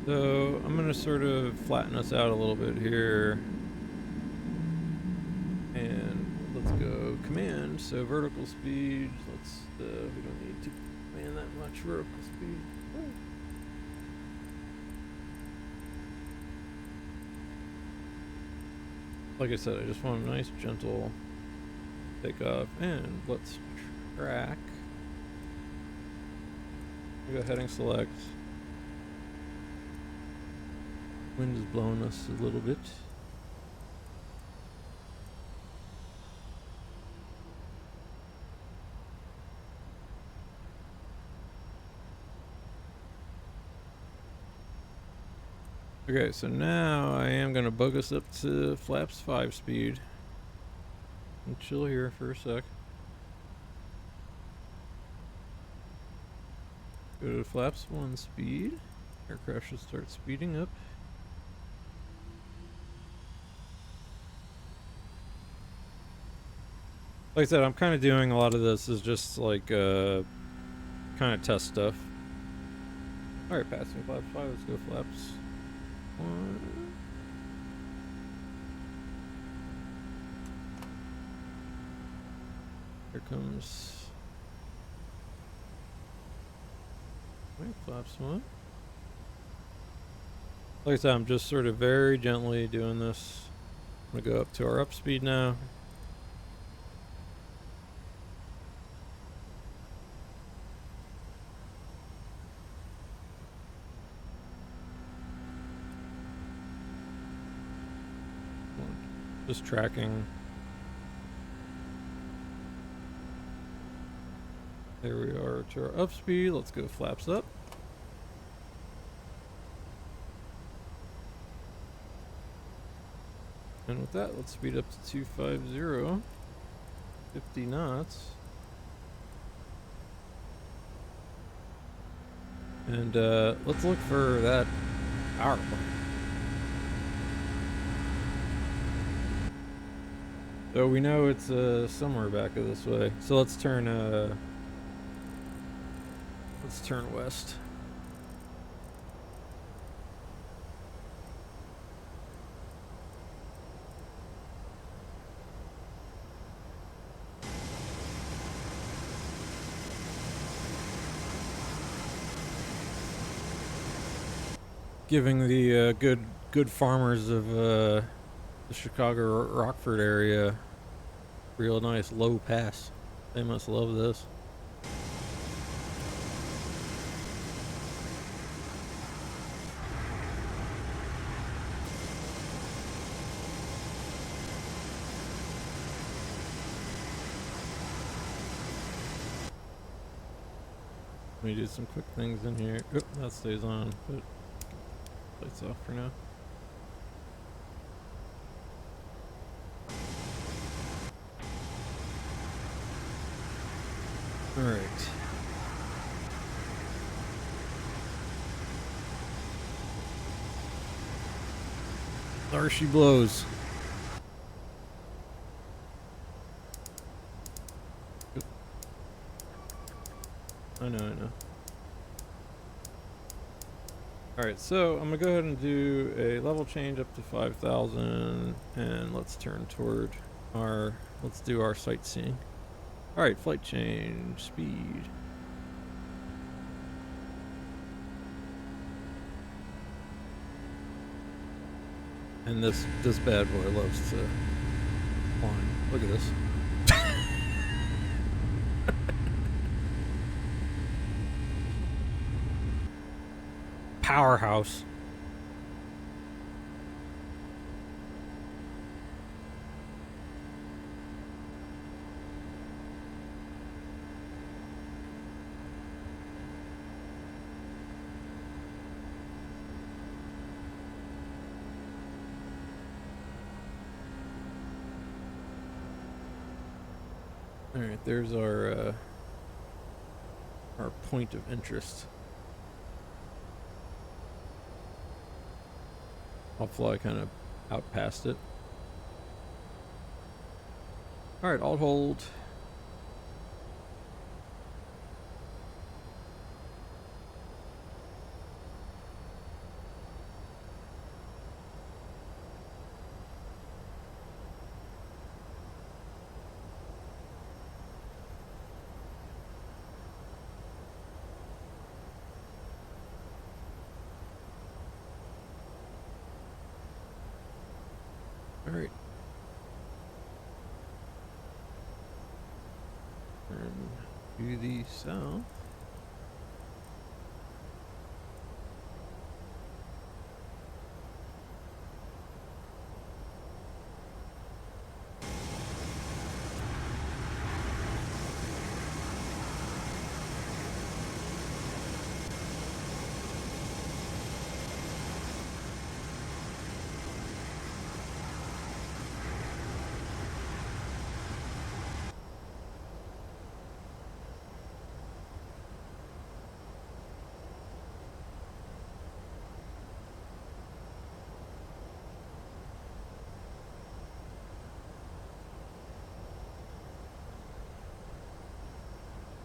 So I'm gonna sort of flatten us out a little bit here. And let's go command. So vertical speed, let's, we don't need to command that much vertical speed. Like I said, I just want a nice gentle takeoff, and let's track. We go heading select. Wind is blowing us a little bit. Okay, so now I am going to bug us up to flaps 5 speed. And chill here for a sec. Go to flaps 1 speed. Aircraft should start speeding up. Like I said, I'm kind of doing a lot of this is just like kind of test stuff. Alright, passing flaps 5, let's go flaps 1. Here comes flaps 1. Like I said, I'm just sort of very gently doing this. I'm gonna go up to our up speed now. Just tracking. There we are to our up speed. Let's go flaps up. And with that, let's speed up to 250, 50 knots. And let's look for that power plant. So we know it's somewhere back of this way. So let's turn west. Giving the good farmers of the Chicago Rockford area real nice low pass. They must love this. Let me do some quick things in here. Oop, that stays on, but lights off for now. All right. There she blows. Oop. I know. Alright, so I'm gonna go ahead and do a level change up to 5,000, and let's turn toward let's do our sightseeing. Alright, flight change, speed. And this bad boy loves to climb. Look at this. Powerhouse. All right, there's our point of interest. I'll fly kind of out past it. Alright, I'll hold. Alright. Turn to the south.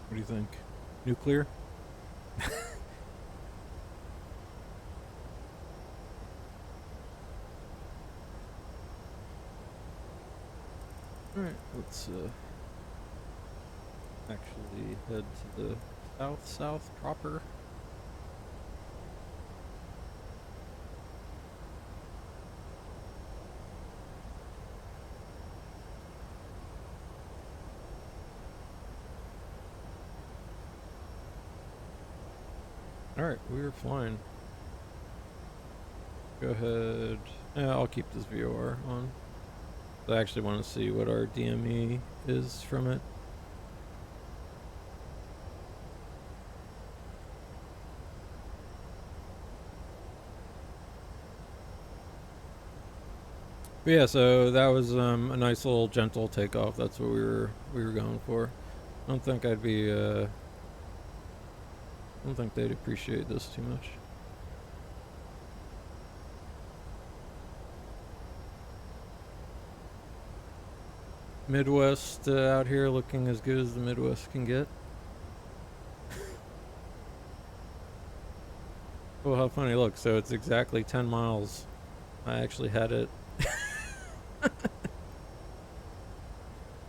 What do you think? Nuclear? Alright, let's actually head to the south proper. Alright, we are flying. Go ahead. Yeah, I'll keep this VOR on. I actually want to see what our DME is from it. But yeah, so that was a nice little gentle takeoff. That's what we were going for. I don't think I'd be I don't think they'd appreciate this too much. Midwest out here looking as good as the Midwest can get. Oh, how funny. Look, so it's exactly 10 miles. I actually had it.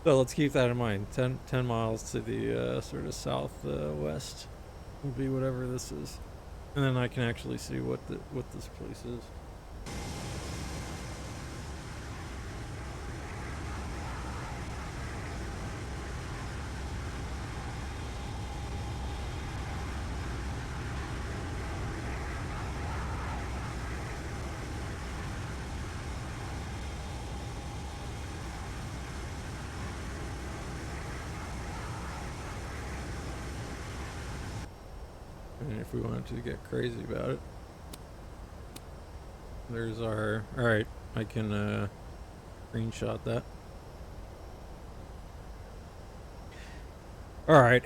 So let's keep that in mind. 10 miles to the sort of southwest will be whatever this is. And then I can actually see what this place is. And if we wanted to get crazy about it, there's our... Alright, I can screenshot that. Alright.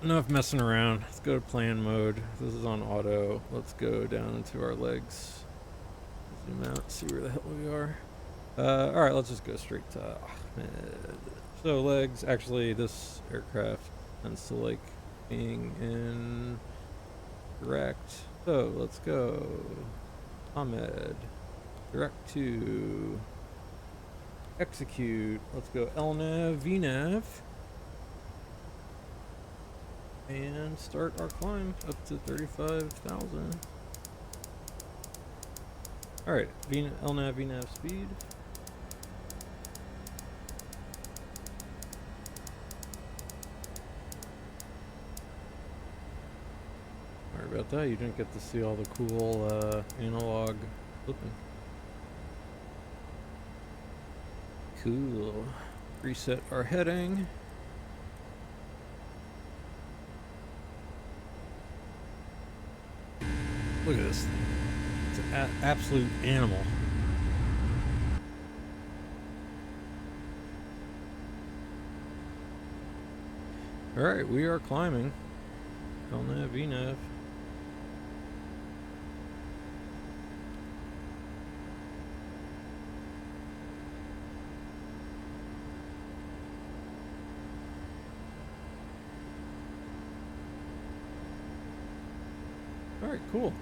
Enough messing around. Let's go to plan mode. This is on auto. Let's go down into our legs. Zoom out, see where the hell we are. Alright, let's just go straight to Ahmed. So legs, actually this aircraft tends to like being in direct. So let's go Ahmed. Direct to execute. Let's go LNAV, VNAV. And start our climb up to 35,000. Alright, LNAV, VNAV speed. Sorry about that, you didn't get to see all the cool analog flipping. Cool. Reset our heading. Look at this thing. It's an absolute animal. Alright, we are climbing. LNAV, VNAV. Alright, cool.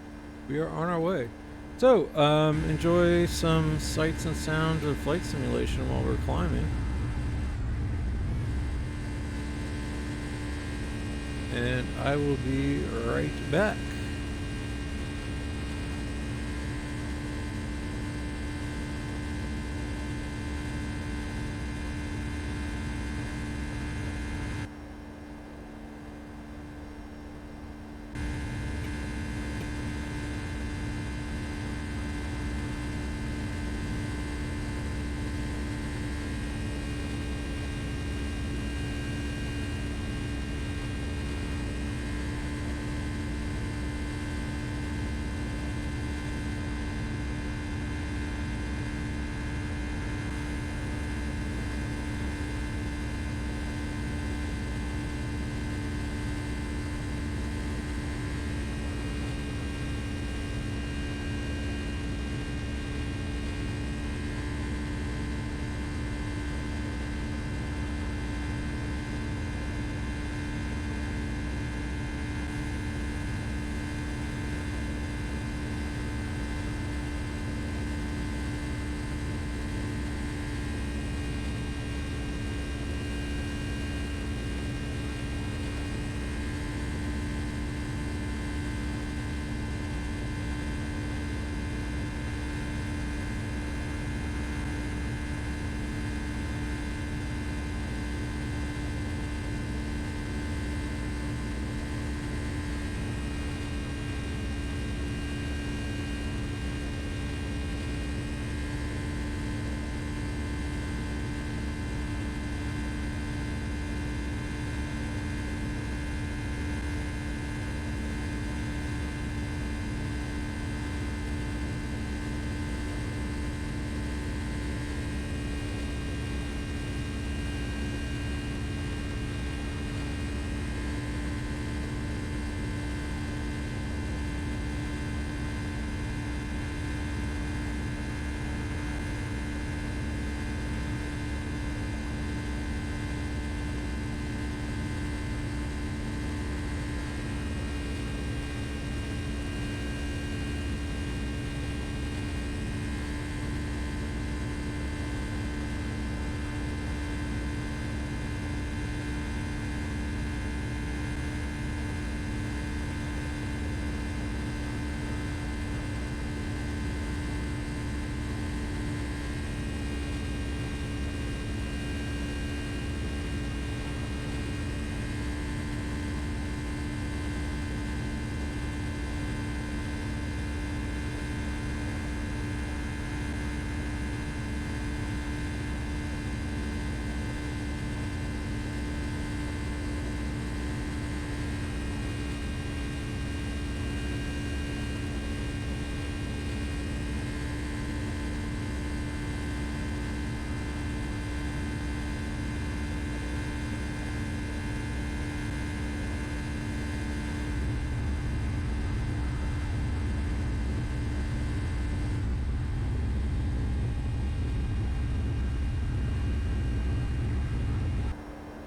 We are on our way. So, enjoy some sights and sounds of flight simulation while we're climbing. And I will be right back.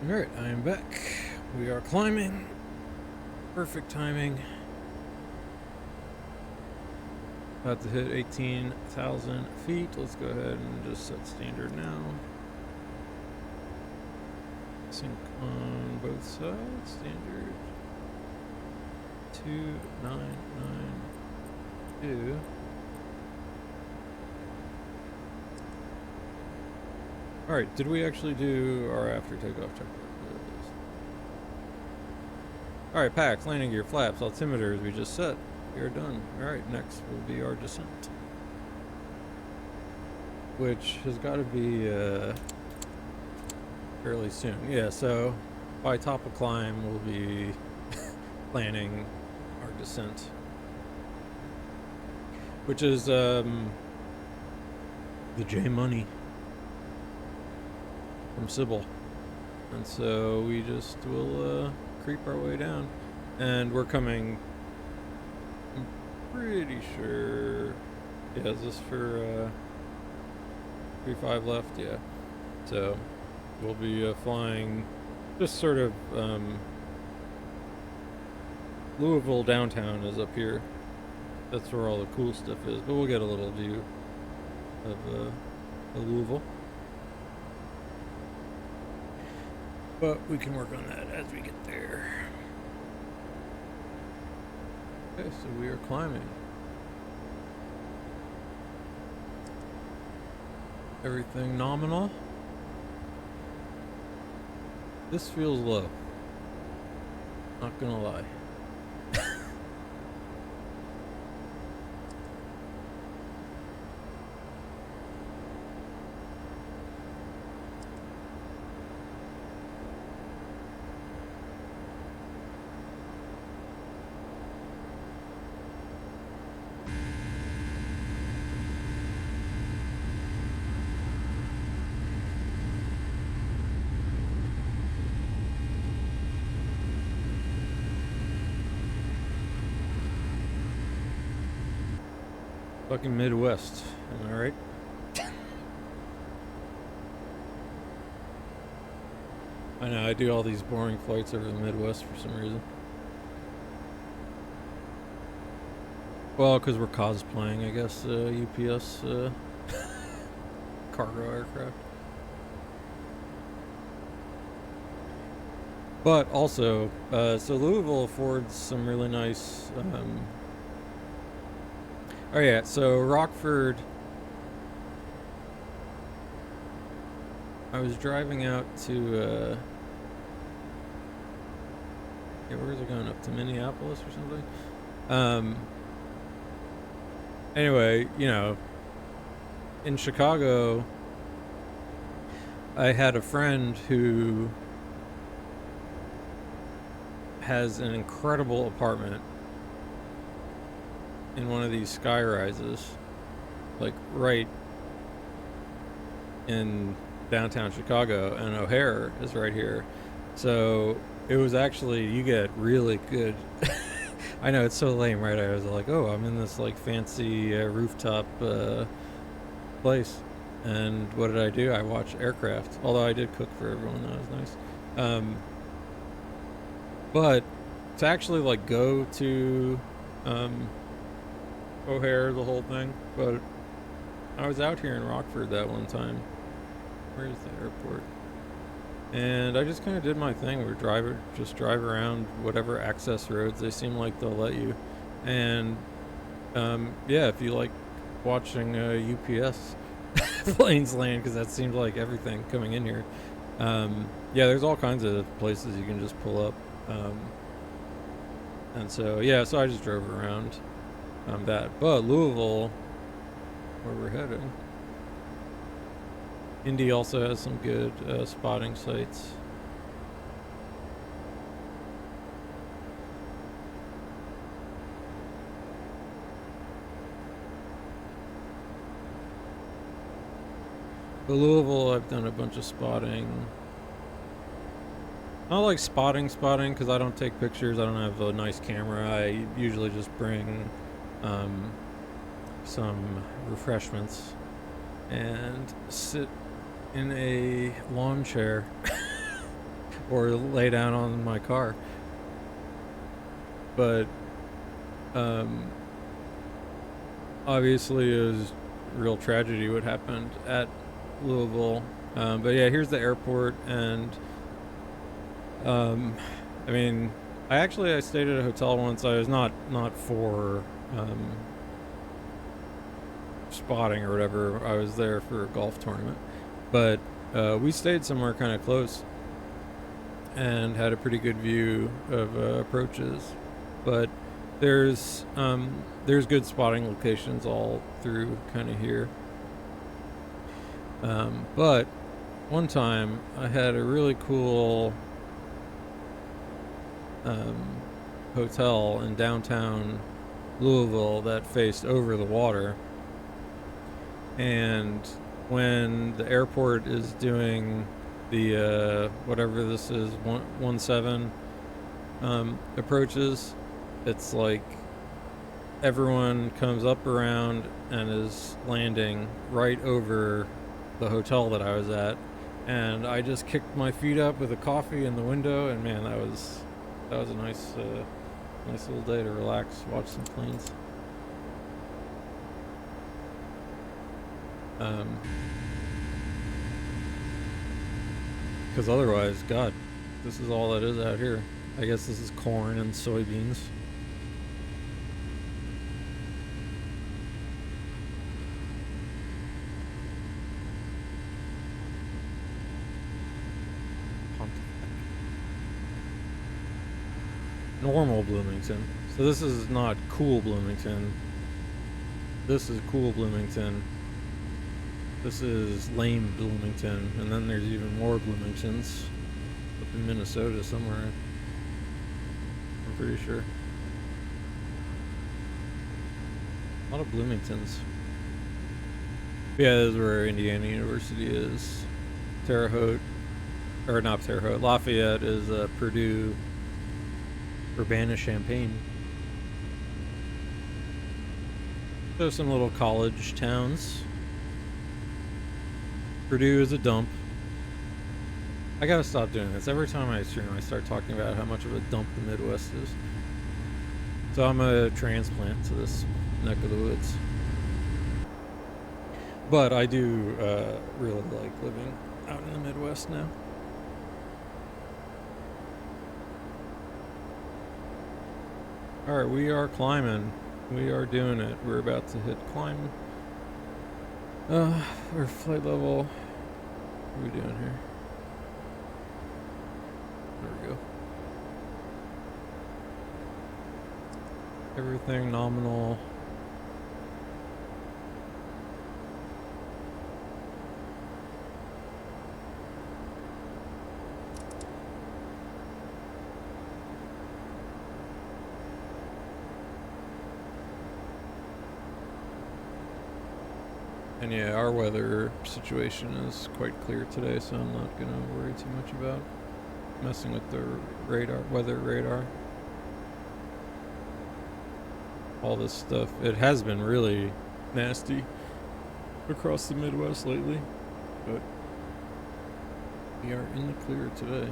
Alright, I am back. We are climbing. Perfect timing. About to hit 18,000 feet. Let's go ahead and just set standard now. Sync on both sides. Standard 2992. Alright, did we actually do our after takeoff checklist? Alright, packs, landing gear, flaps, altimeters, we just set. We are done. Alright, next will be our descent. Which has got to be fairly soon. Yeah, so by top of climb, we'll be planning our descent. Which is the J Money from Sybil. And so we just will creep our way down. And we're coming, I'm pretty sure, yeah, is this for 35 left? Yeah. So we'll be flying just sort of Louisville downtown is up here. That's where all the cool stuff is, but we'll get a little view of Louisville. But we can work on that as we get there. Okay, so we are climbing. Everything nominal. This feels low. Not gonna lie. Fucking Midwest, am I right? I know, I do all these boring flights over the Midwest for some reason. Well, because we're cosplaying, I guess, UPS cargo aircraft. But also, so Louisville affords some really nice oh yeah, so Rockford, I was driving out to, yeah, where is it going, up to Minneapolis or something? Anyway, you know, in Chicago, I had a friend who has an incredible apartment in one of these sky rises, like right in downtown Chicago, and O'Hare is right here. So it was actually, you get really good I know, it's so lame, right? I was like, oh, I'm in this like fancy rooftop place, and what did I do? I watched aircraft, although I did cook for everyone. That was nice. But to actually like go to O'Hare, the whole thing, but I was out here in Rockford that one time. Where's the airport? And I just kind of did my thing. We just drive around whatever access roads they seem like they'll let you. And yeah, if you like watching UPS planes land, because that seems like everything coming in here. Yeah, there's all kinds of places you can just pull up. And so yeah, so I just drove around that. But Louisville, where we're headed, Indy also has some good spotting sites. But Louisville, I've done a bunch of spotting. Not like spotting because I don't take pictures. I don't have a nice camera. I usually just bring some refreshments and sit in a lawn chair or lay down on my car. But obviously it was real tragedy what happened at Louisville. But yeah, here's the airport, and I mean, I stayed at a hotel once. I was not for spotting or whatever. I was there for a golf tournament, but we stayed somewhere kind of close and had a pretty good view of approaches. But there's good spotting locations all through kind of here. But one time I had a really cool hotel in downtown Louisville that faced over the water, and when the airport is doing the whatever this is, 17 approaches, it's like everyone comes up around and is landing right over the hotel that I was at, and I just kicked my feet up with a coffee in the window, and man, that was a nice little day to relax, watch some planes. Because otherwise, God, this is all that is out here. I guess this is corn and soybeans. Normal Bloomington. So this is not cool Bloomington. This is cool Bloomington. This is lame Bloomington. And then there's even more Bloomingtons up in Minnesota somewhere. I'm pretty sure. A lot of Bloomingtons. Yeah, this is where Indiana University is. Terre Haute, or not Terre Haute, Lafayette is Purdue, Urbana-Champaign. So some little college towns. Purdue is a dump. I gotta stop doing this. Every time I stream, I start talking about how much of a dump the Midwest is. So I'm a transplant to this neck of the woods. But I do really like living out in the Midwest now. Alright, we are climbing. We are doing it. We're about to hit climb. Our flight level. What are we doing here? There we go. Everything nominal. And yeah, our weather situation is quite clear today, so I'm not going to worry too much about messing with the weather radar. All this stuff. It has been really nasty across the Midwest lately, but we are in the clear today.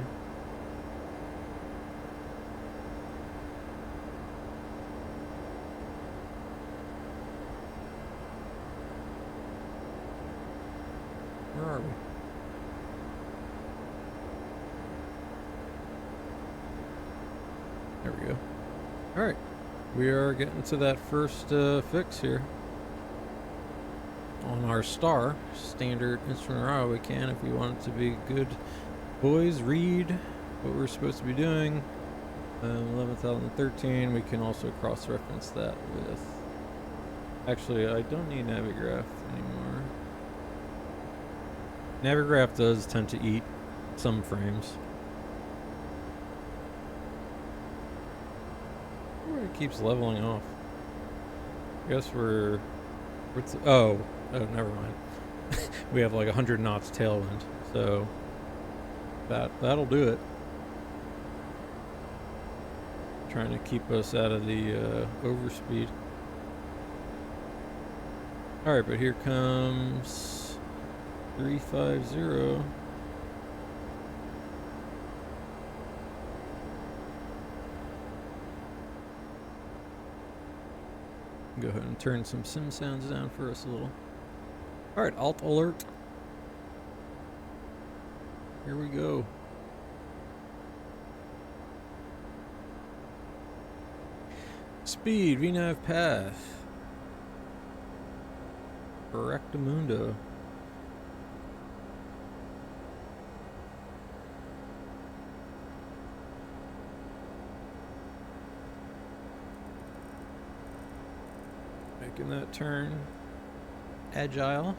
Where are we? There we go. Alright. We are getting to that first fix here. On our star, standard instrument RO, we can, if we want it to be good boys, read what we're supposed to be doing. 11,013, we can also cross-reference that with... Actually, I don't need Navigraph anymore. Navigraph does tend to eat some frames. It keeps leveling off. I guess we're... Oh, never mind. We have like 100 knots tailwind, so that'll do it. Trying to keep us out of the overspeed. Alright, but here comes 350. go ahead and turn some sim sounds down for us a little. Alright, alt alert. Here we go. Speed, VNav path. Correctamundo. Making that turn. Agile.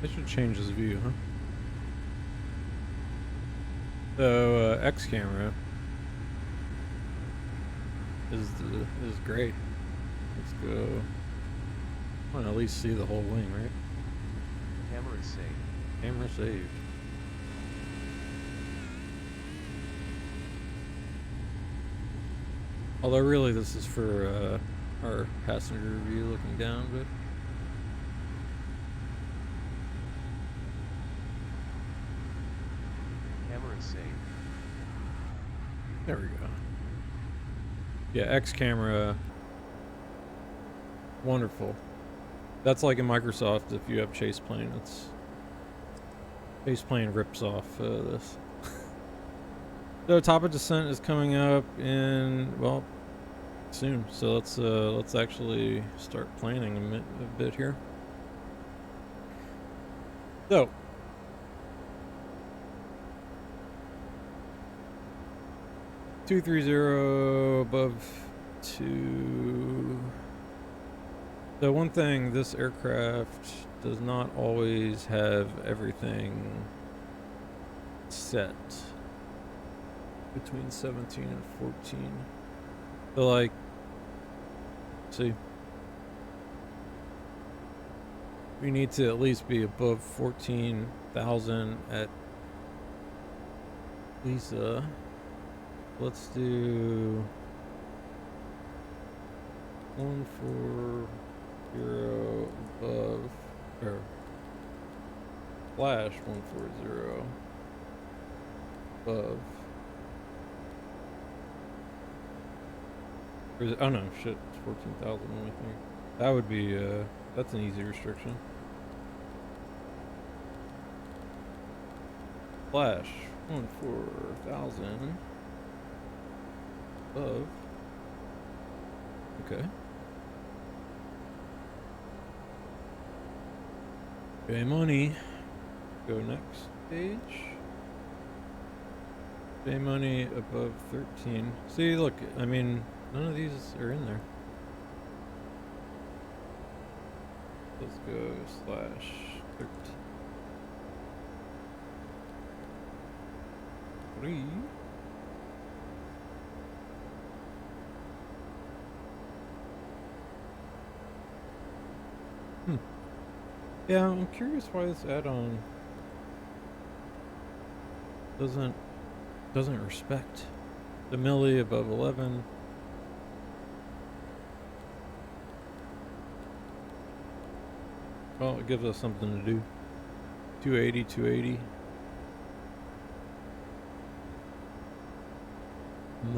I should change this view, huh? So, X camera is great. Let's go. I want to at least see the whole wing, right? Camera saved. Camera saved. Although really this is for our passenger view looking down, but Saved. There we go. Yeah, X camera. Wonderful. That's like in Microsoft if you have Chase Plane. It's Chase Plane rips off this. So top of descent is coming up in, well, soon. So let's actually start planning a bit here. So 230 above 2. So one thing, this aircraft does not always have everything set between 17 and 14. So like, see, we need to at least be above 14,000 at Lisa. Let's do 140 above, or flash 140 above. Or is it, oh no, shit, it's 14,000 only thing. That would be, that's an easy restriction. Flash 14,000. Above. Okay. Okay, money. Go next page. Pay money above 13. See, look, I mean, none of these are in there. Let's go slash 13. 3. Yeah, I'm curious why this add-on doesn't respect the milli above 11. Well, it gives us something to do. 280, 280.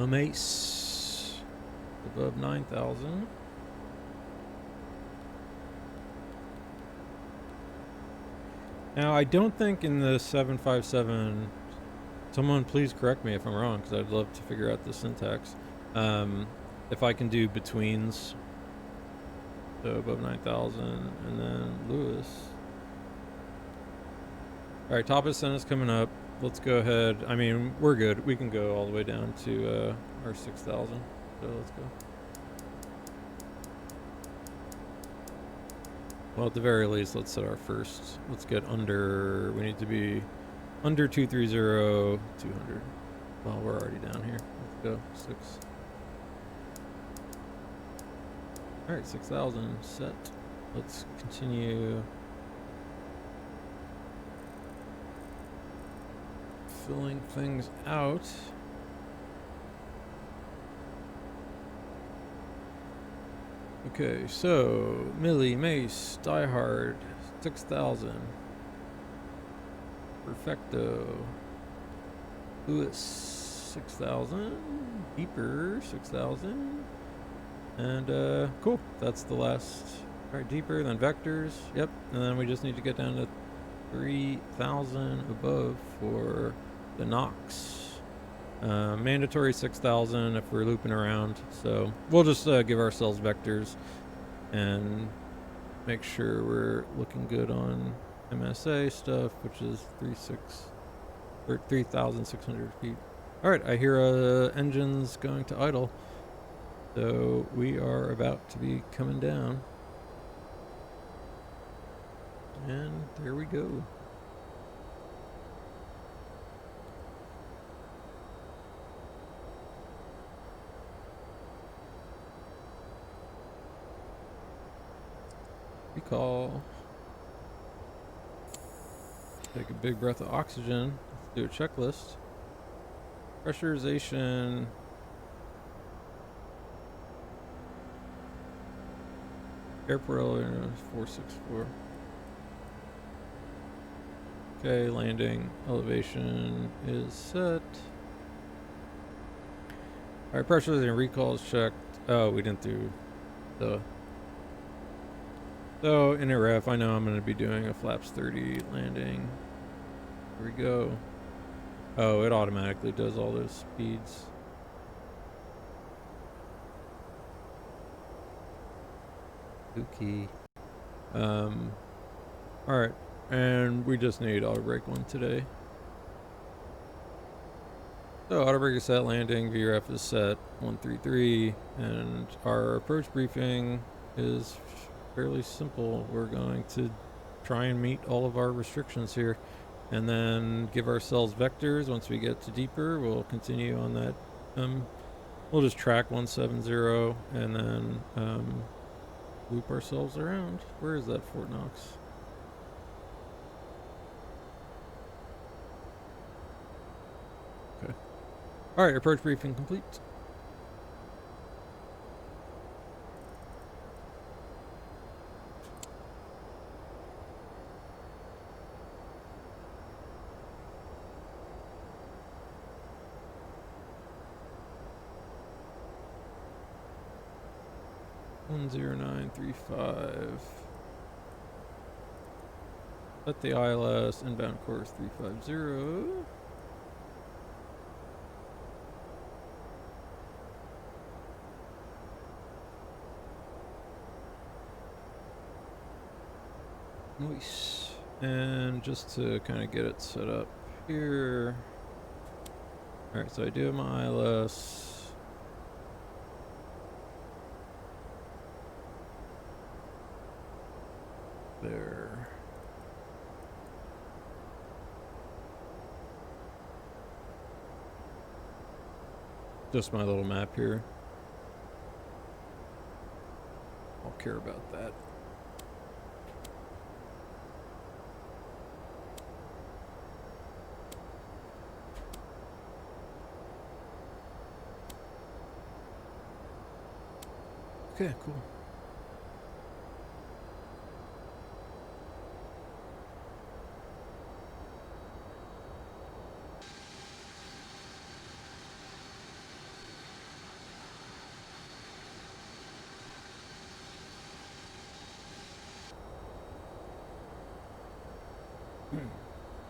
Mace above 9,000. Now, I don't think in the 757, someone please correct me if I'm wrong, because I'd love to figure out the syntax. If I can do betweens, so above 9,000, and then Lewis. All right, top of descent is coming up. Let's go ahead. I mean, we're good. We can go all the way down to our 6,000. So let's go. Well, at the very least, let's set our first. Let's get under. We need to be under 230, 200. Well, we're already down here. Let's go 6. All right, 6,000 set. Let's continue filling things out. Okay, so Millie, Mace, Die Hard, 6,000. Perfecto. Lewis, 6,000. Deeper, 6,000. And cool. That's the last. All right, deeper, then vectors. Yep. And then we just need to get down to 3,000 above for the Nox. Mandatory 6,000 if we're looping around. So we'll just give ourselves vectors and make sure we're looking good on MSA stuff, which is 3,600 feet. All right, I hear engines going to idle. So we are about to be coming down. And there we go. Recall. Take a big breath of oxygen. Let's do a checklist. Pressurization. Airport elevator 464. Okay, landing elevation is set. Alright, pressurization recall is checked. Oh, we didn't do the. So, in a ref, I know I'm going to be doing a flaps 30 landing. Here we go. Oh, it automatically does all those speeds. Spooky. Alright, and we just need auto brake 1 today. So auto brake is set, landing, VRF is set, 133, and our approach briefing is fairly simple. We're going to try and meet all of our restrictions here, and then give ourselves vectors. Once we get to deeper, we'll continue on that. We'll just track 170, and then loop ourselves around. Where is that Fort Knox? Okay. All right, approach briefing complete. One 0935. Set the ILS, inbound course 350. Nice. And just to kind of get it set up here. Alright, so I do have my ILS. There. Just my little map here. I'll care about that. Okay, cool.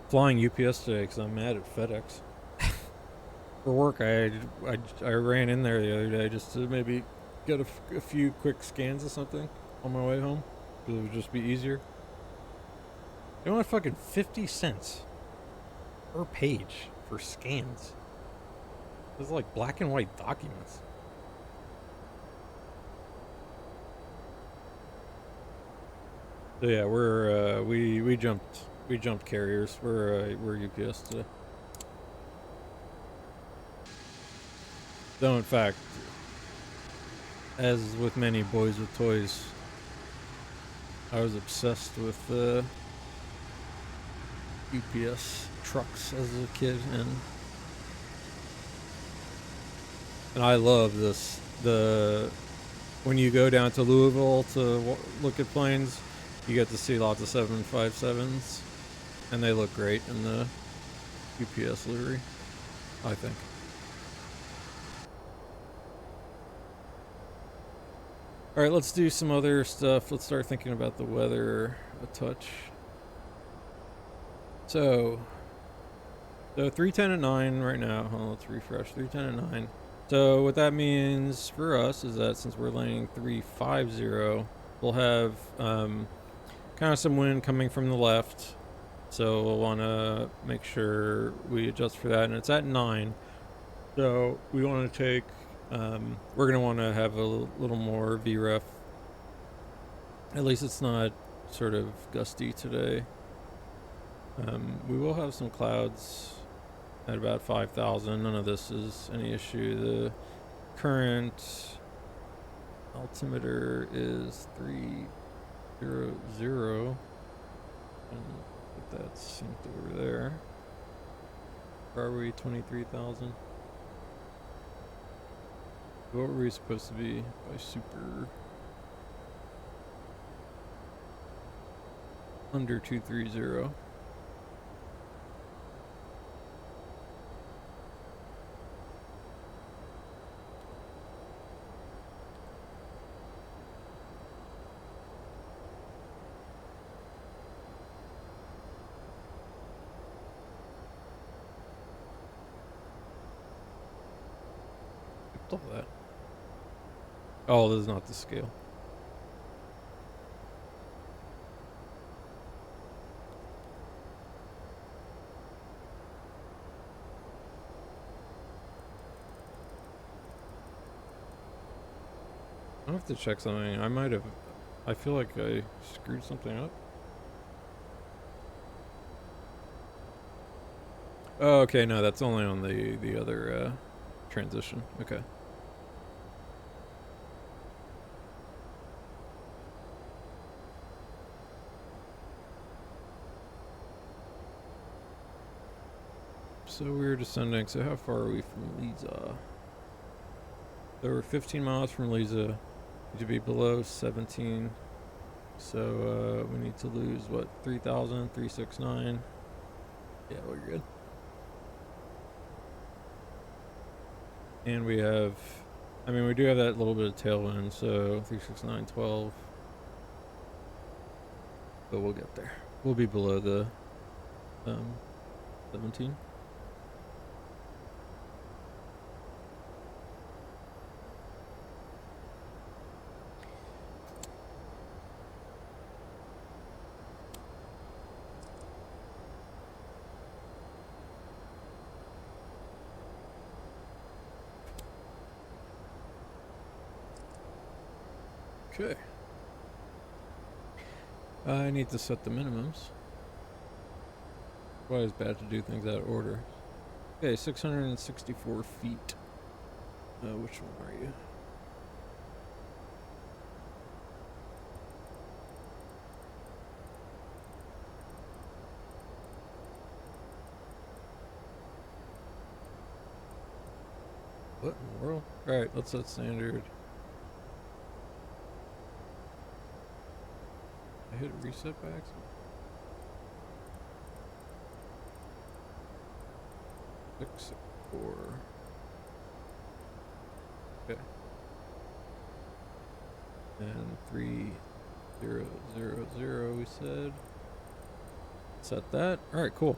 Flying UPS today because I'm mad at FedEx. For work, I ran in there the other day just to maybe get a few quick scans of something on my way home because it would just be easier. They want fucking 50 cents per page for scans. This is like black and white documents. So yeah, we jumped carriers. We're UPS today. So in fact, as with many boys with toys, I was obsessed with UPS trucks as a kid, and I love this. When you go down to Louisville to look at planes, you get to see lots of 757s, and they look great in the UPS livery, I think. All right, let's do some other stuff. Let's start thinking about the weather a touch. So 310 at 9 right now. Hold on, let's refresh. 310 at 9. So what that means for us is that since we're landing 350, we'll have kind of some wind coming from the left. So we'll want to make sure we adjust for that. And it's at 9. So we want to take, we're going to want to have a little more VREF. At least it's not sort of gusty today. We will have some clouds at about 5,000. None of this is any issue. The current altimeter is 300. And get that synced over there. Where are we? 23,000. What were we supposed to be by super? Under 230. All that. Oh, this is not the scale. I have to check something. I feel like I screwed something up. Oh, okay, no, that's only on the other transition. Okay. So we're descending. So how far are we from Liza? So we're 15 miles from Liza. Need to be below 17. So we need to lose what, 3,000, 369. Yeah, we're good. And we have, I mean, we do have that little bit of tailwind, so 369, 12. But we'll get there. We'll be below the 17. Okay. I need to set the minimums. Why is bad to do things out of order? Okay, 664 feet. Which one are you? What in the world? Alright, let's set standard. I hit a reset by accident. 6, 4. Okay. And 3, 0, 0, 0, we said. Set that. Alright, cool.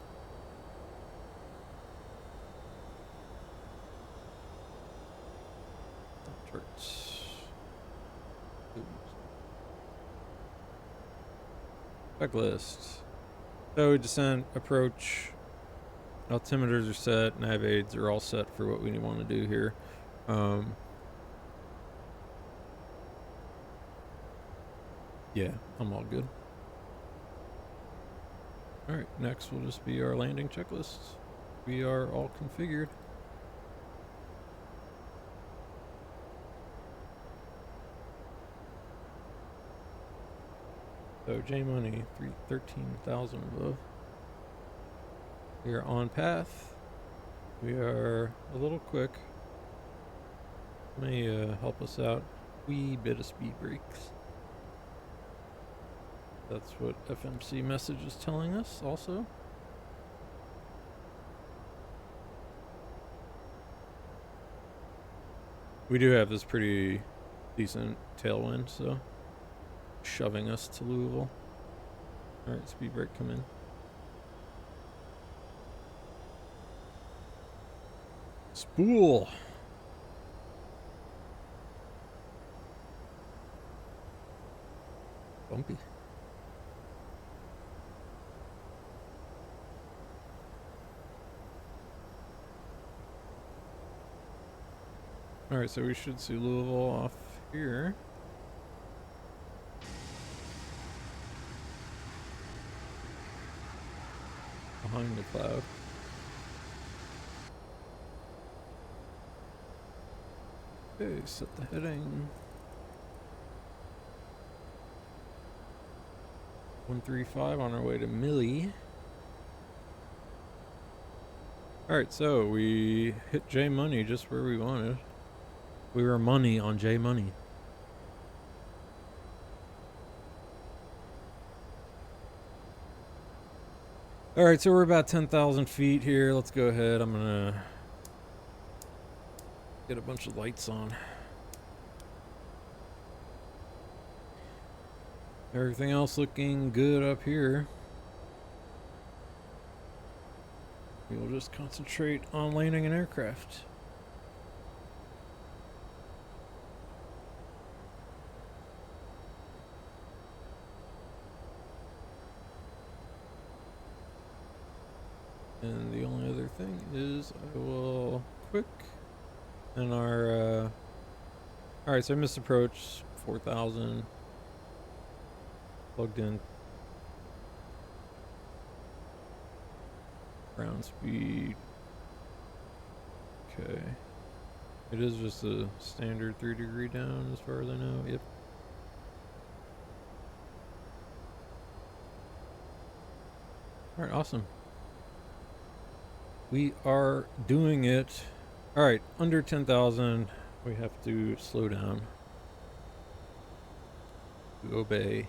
Checklist. So descent, approach, altimeters are set, nav aids are all set for what we want to do here. Yeah, I'm all good. Alright, next will just be our landing checklist. We are all configured. So J Money, 13,000 above. We are on path. We are a little quick. May help us out. Wee bit of speed brakes. That's what FMC message is telling us also. We do have this pretty decent tailwind, so shoving us to Louisville. Alright, speed brake come in. Spool! Bumpy. Alright, so we should see Louisville off here. Behind the cloud. Okay, set the heading. 135 on our way to Millie. Alright, so we hit J Money just where we wanted. We were money on J Money. Alright, so we're about 10,000 feet here. Let's go ahead. I'm gonna get a bunch of lights on. Everything else looking good up here. We will just concentrate on landing an aircraft. And the only other thing is I will quick and our alright, so I missed approach 4,000 plugged in ground speed. Okay, it is just a standard 3-degree down as far as I know. Yep. Alright, awesome. We are doing it. Alright, under 10,000, we have to slow down. To obey.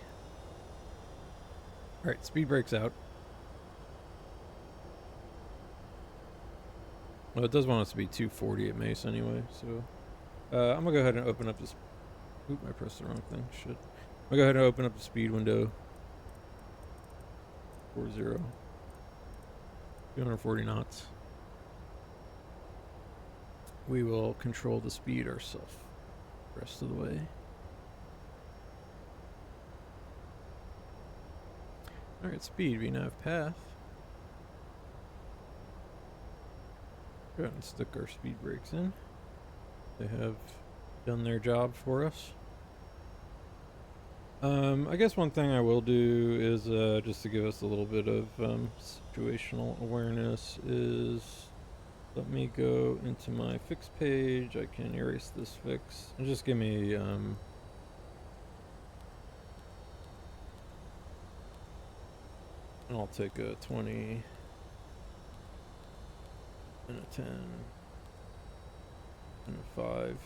Alright, speed brakes out. Well, it does want us to be 240 at Mace anyway, so I'm gonna go ahead and open up this. Oop, I pressed the wrong thing. Shit. I'm gonna go ahead and open up the speed window. 40. 240 knots. We will control the speed ourselves the rest of the way. Alright, speed, VNAV path. Go ahead and stick our speed brakes in. They have done their job for us. I guess one thing I will do is, just to give us a little bit of situational awareness, is let me go into my fix page. I can erase this fix and just give me and I'll take a 20 and a 10 and a 5.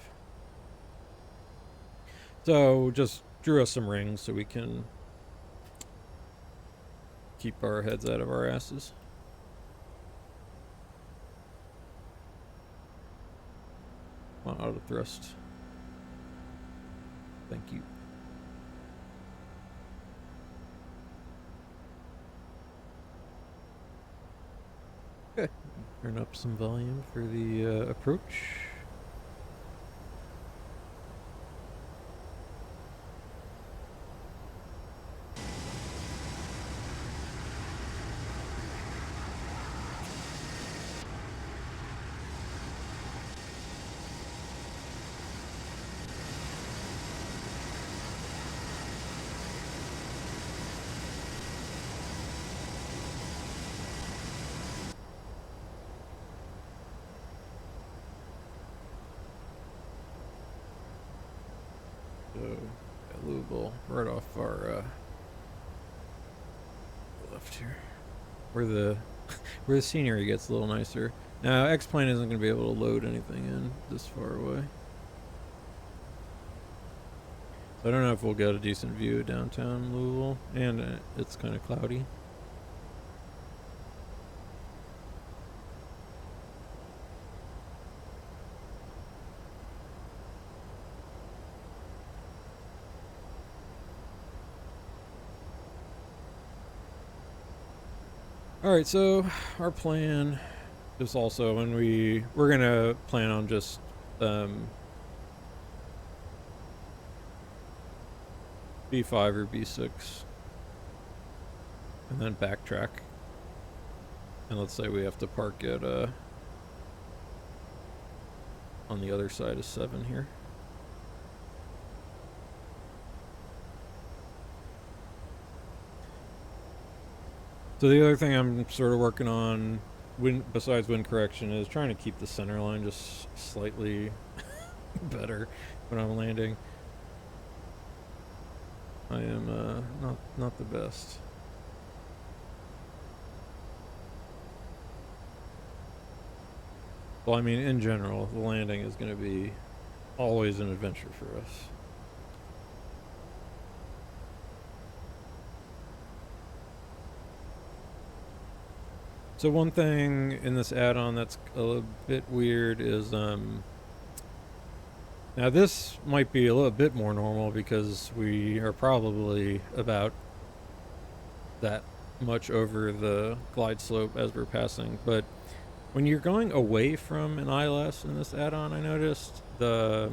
So just drew us some rings so we can keep our heads out of our asses. Out of thrust. Thank you. Okay, turn up some volume for the approach. right off our left here, where the where the scenery gets a little nicer. Now, X-Plane isn't going to be able to load anything in this far away. So I don't know if we'll get a decent view of downtown Louisville, and it's kind of cloudy. Alright, so our plan is also when we're gonna plan on just B5 or B6 and then backtrack. And let's say we have to park at on the other side of 7 here. So the other thing I'm sort of working on, besides wind correction, is trying to keep the center line just slightly better when I'm landing. I am not the best. Well, I mean, in general, the landing is going to be always an adventure for us. So one thing in this add-on that's a little bit weird is, now this might be a little bit more normal because we are probably about that much over the glide slope as we're passing, but when you're going away from an ILS in this add-on, I noticed the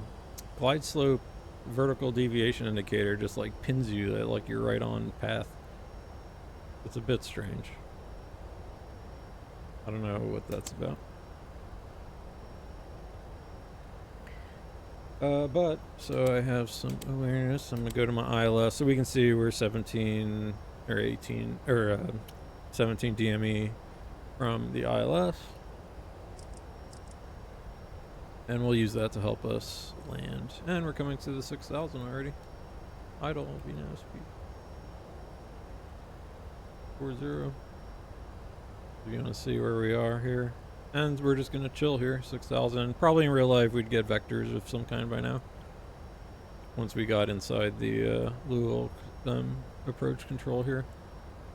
glide slope vertical deviation indicator just like pins you that like you're right on path. It's a bit strange. I don't know what that's about. But, so I have some awareness. I'm going to go to my ILS so we can see we're 17 or 18 or 17 DME from the ILS. And we'll use that to help us land. And we're coming to the 6,000 already. Idle will be now speed 40. You're gonna see where we are here, and we're just gonna chill here. 6,000. Probably in real life we'd get vectors of some kind by now. Once we got inside the Louisville approach control here,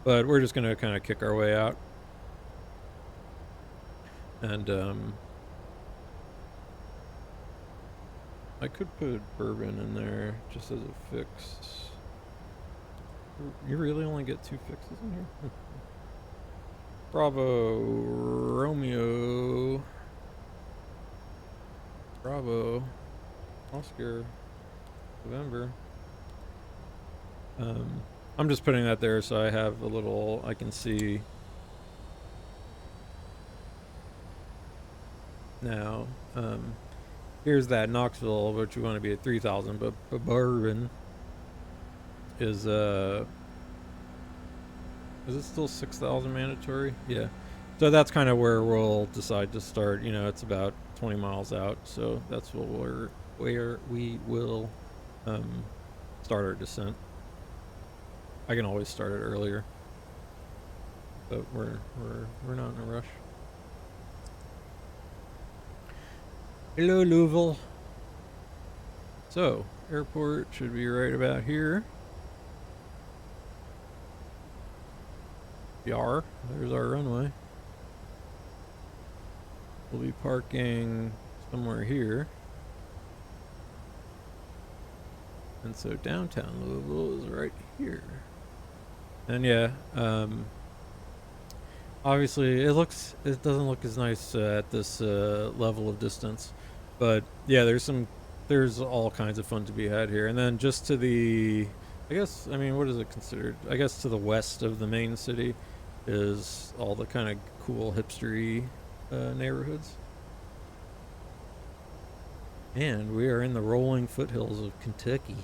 but we're just gonna kind of kick our way out, and I could put bourbon in there just as a fix. You really only get 2 fixes in here? Bravo, Romeo, Bravo, Oscar, November. I'm just putting that there so I have a little, I can see now. Here's that Knoxville, which we want to be at 3,000, but Bourbon is it still 6,000 mandatory? Yeah. So that's kind of where we'll decide to start. You know, it's about 20 miles out, so that's where we will start our descent. I can always start it earlier, but we're not in a rush. Hello, Louisville. So, airport should be right about here. Yar, there's our runway. We'll be parking somewhere here. And so downtown Louisville is right here. And yeah, obviously it doesn't look as nice at this level of distance. But yeah, there's all kinds of fun to be had here. And then just to the, I guess, I mean, what is it considered? I guess to the west of the main city is all the kind of cool hipstery neighborhoods. And we are in the rolling foothills of Kentucky.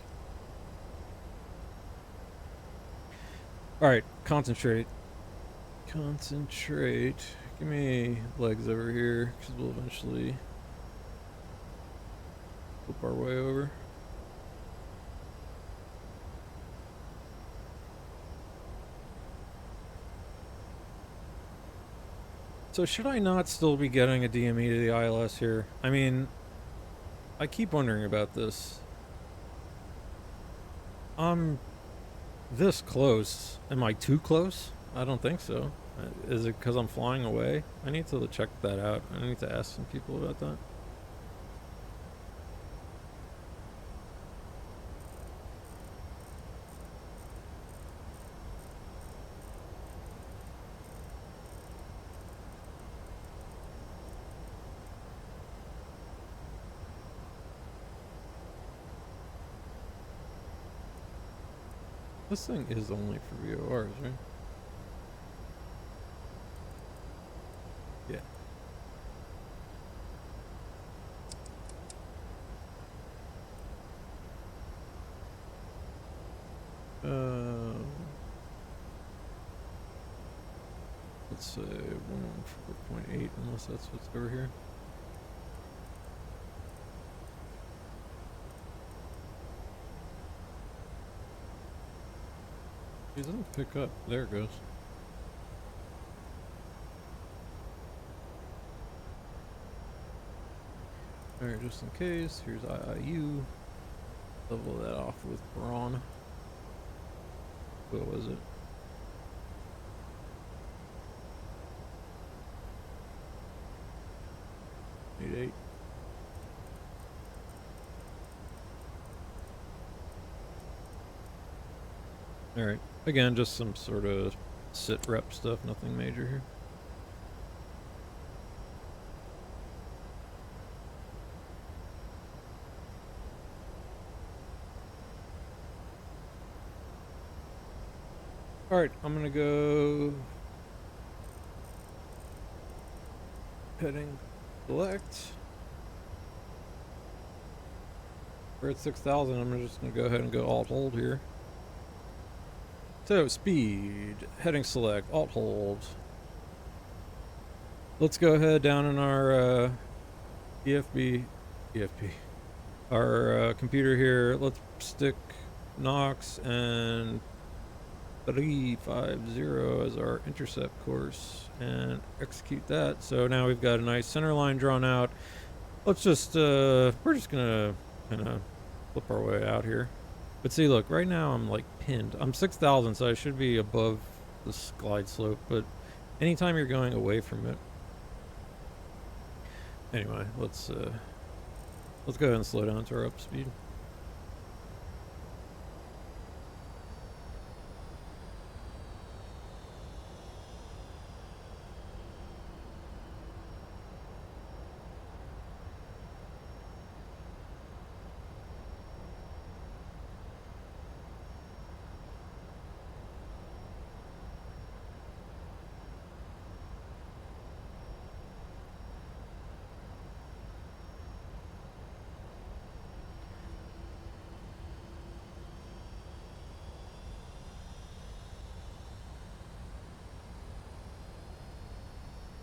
Alright, concentrate. Concentrate. Give me legs over here, because we'll eventually flip our way over. So should I not still be getting a DME to the ILS here? I mean, I keep wondering about this. I'm this close. Am I too close? I don't think so. Is it because I'm flying away? I need to check that out. I need to ask some people about that. This thing is only for VORs, right? Yeah. Let's say 114.8, unless that's what's over here. It doesn't pick up. There it goes. Alright, just in case, here's IIU. Level that off with Braun. What was it? 88. Alright, again, just some sort of sit rep stuff, nothing major here. Alright, I'm gonna go heading select. We're at 6,000. I'm just gonna go ahead and go alt hold here. So speed, heading select, alt hold. Let's go ahead down in our our computer here. Let's stick Nox and 350 as our intercept course and execute that. So now we've got a nice center line drawn out. Let's just we're just gonna kind of flip our way out here. But see, look, right now I'm like pinned. I'm 6,000, so I should be above this glide slope, but anytime you're going away from it. Anyway, let's go ahead and slow down to our up speed.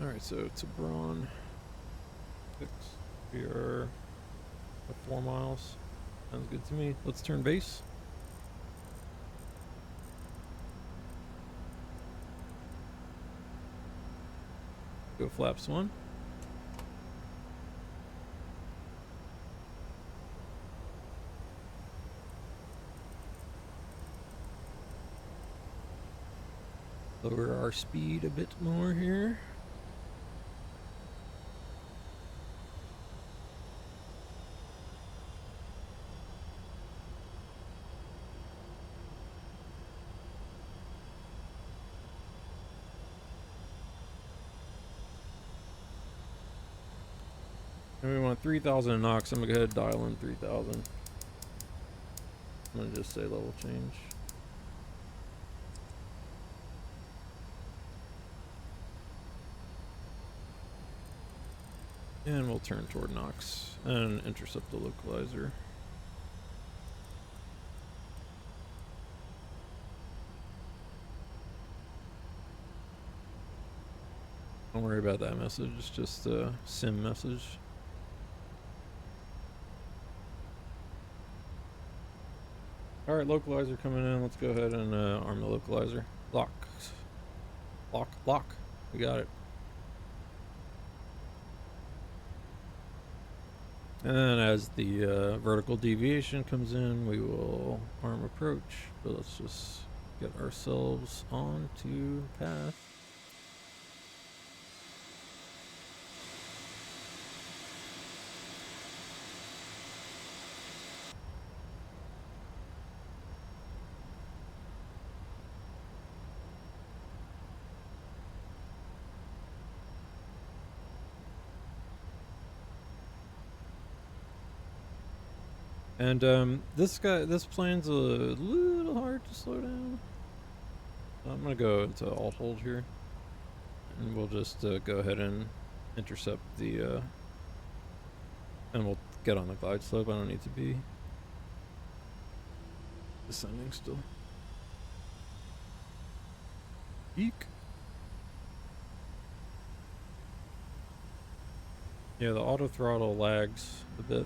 Alright, so to Braun, we are at 4 miles. Sounds good to me. Let's turn base. Go flaps 1. Lower our speed a bit more here. And we want 3,000 Nox. I'm gonna go ahead and dial in 3,000. I'm gonna just say level change. And we'll turn toward Nox and intercept the localizer. Don't worry about that message, it's just a sim message. Alright, localizer coming in. Let's go ahead and arm the localizer. Lock. Lock, lock. We got it. And then as the vertical deviation comes in, we will arm approach. But let's just get ourselves on to path. And this plane's a little hard to slow down. I'm gonna go into alt hold here, and we'll just go ahead and intercept the, and we'll get on the glide slope. I don't need to be descending still. Eek. Yeah, the auto throttle lags a bit.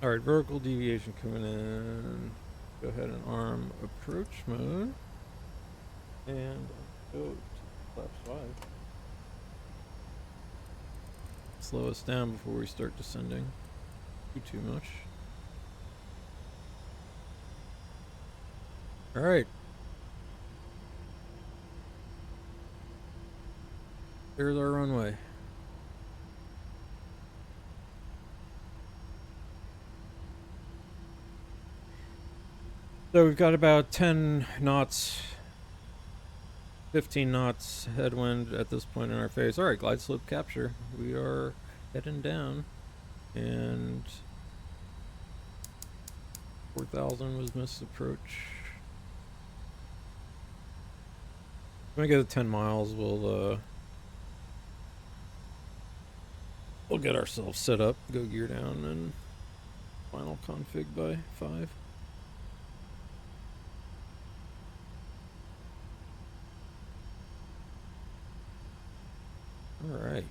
Alright, vertical deviation coming in. Go ahead and arm approach mode. And go to flaps 5. Slow us down before we start descending too much. Alright. There's our runway. So we've got about 10 knots, 15 knots headwind at this point in our phase. Alright, glide slope capture. We are heading down, and 4,000 was missed approach. When we get to 10 miles, we'll get ourselves set up, go gear down, and final config by 5. All right.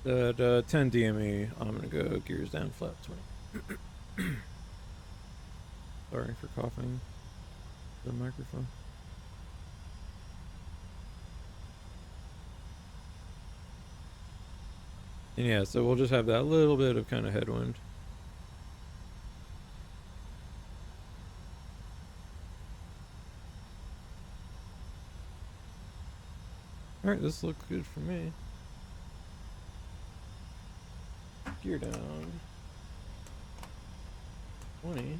At 10 DME, I'm gonna go gears down, flap 20. Sorry for coughing the microphone. And yeah, so we'll just have that little bit of kind of headwind. Alright, this looks good for me. Gear down 20.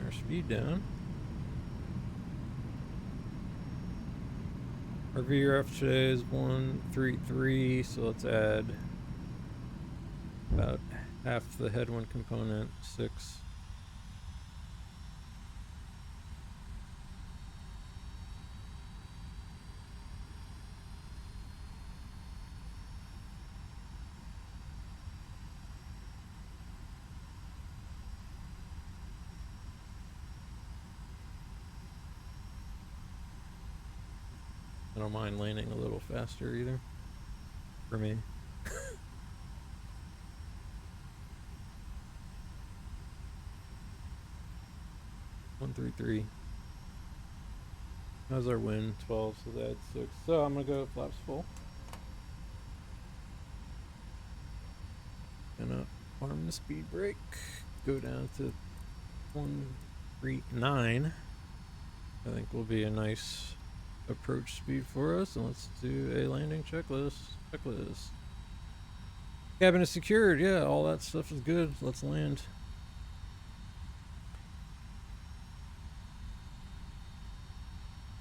Our speed down. Our VRF today is 133, so let's add about half the headwind component, 6. I don't mind landing a little faster either, for me. 133. How's our wind? 12, so that's 6. So I'm gonna go flaps full. Gonna arm the speed brake. Go down to 139. I think will be a nice approach speed for us, and let's do a landing checklist. Cabin is secured. Yeah, all that stuff is good. Let's land.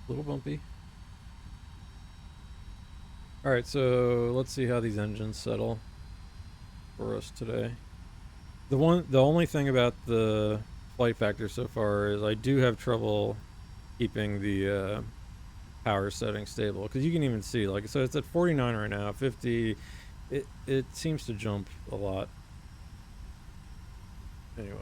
A little bumpy. Alright, so let's see how these engines settle for us today. The only thing about the FlightFactor so far is I do have trouble keeping the power setting stable, because you can even see, like, so it's at 49 right now. 50, it seems to jump a lot. Anyway.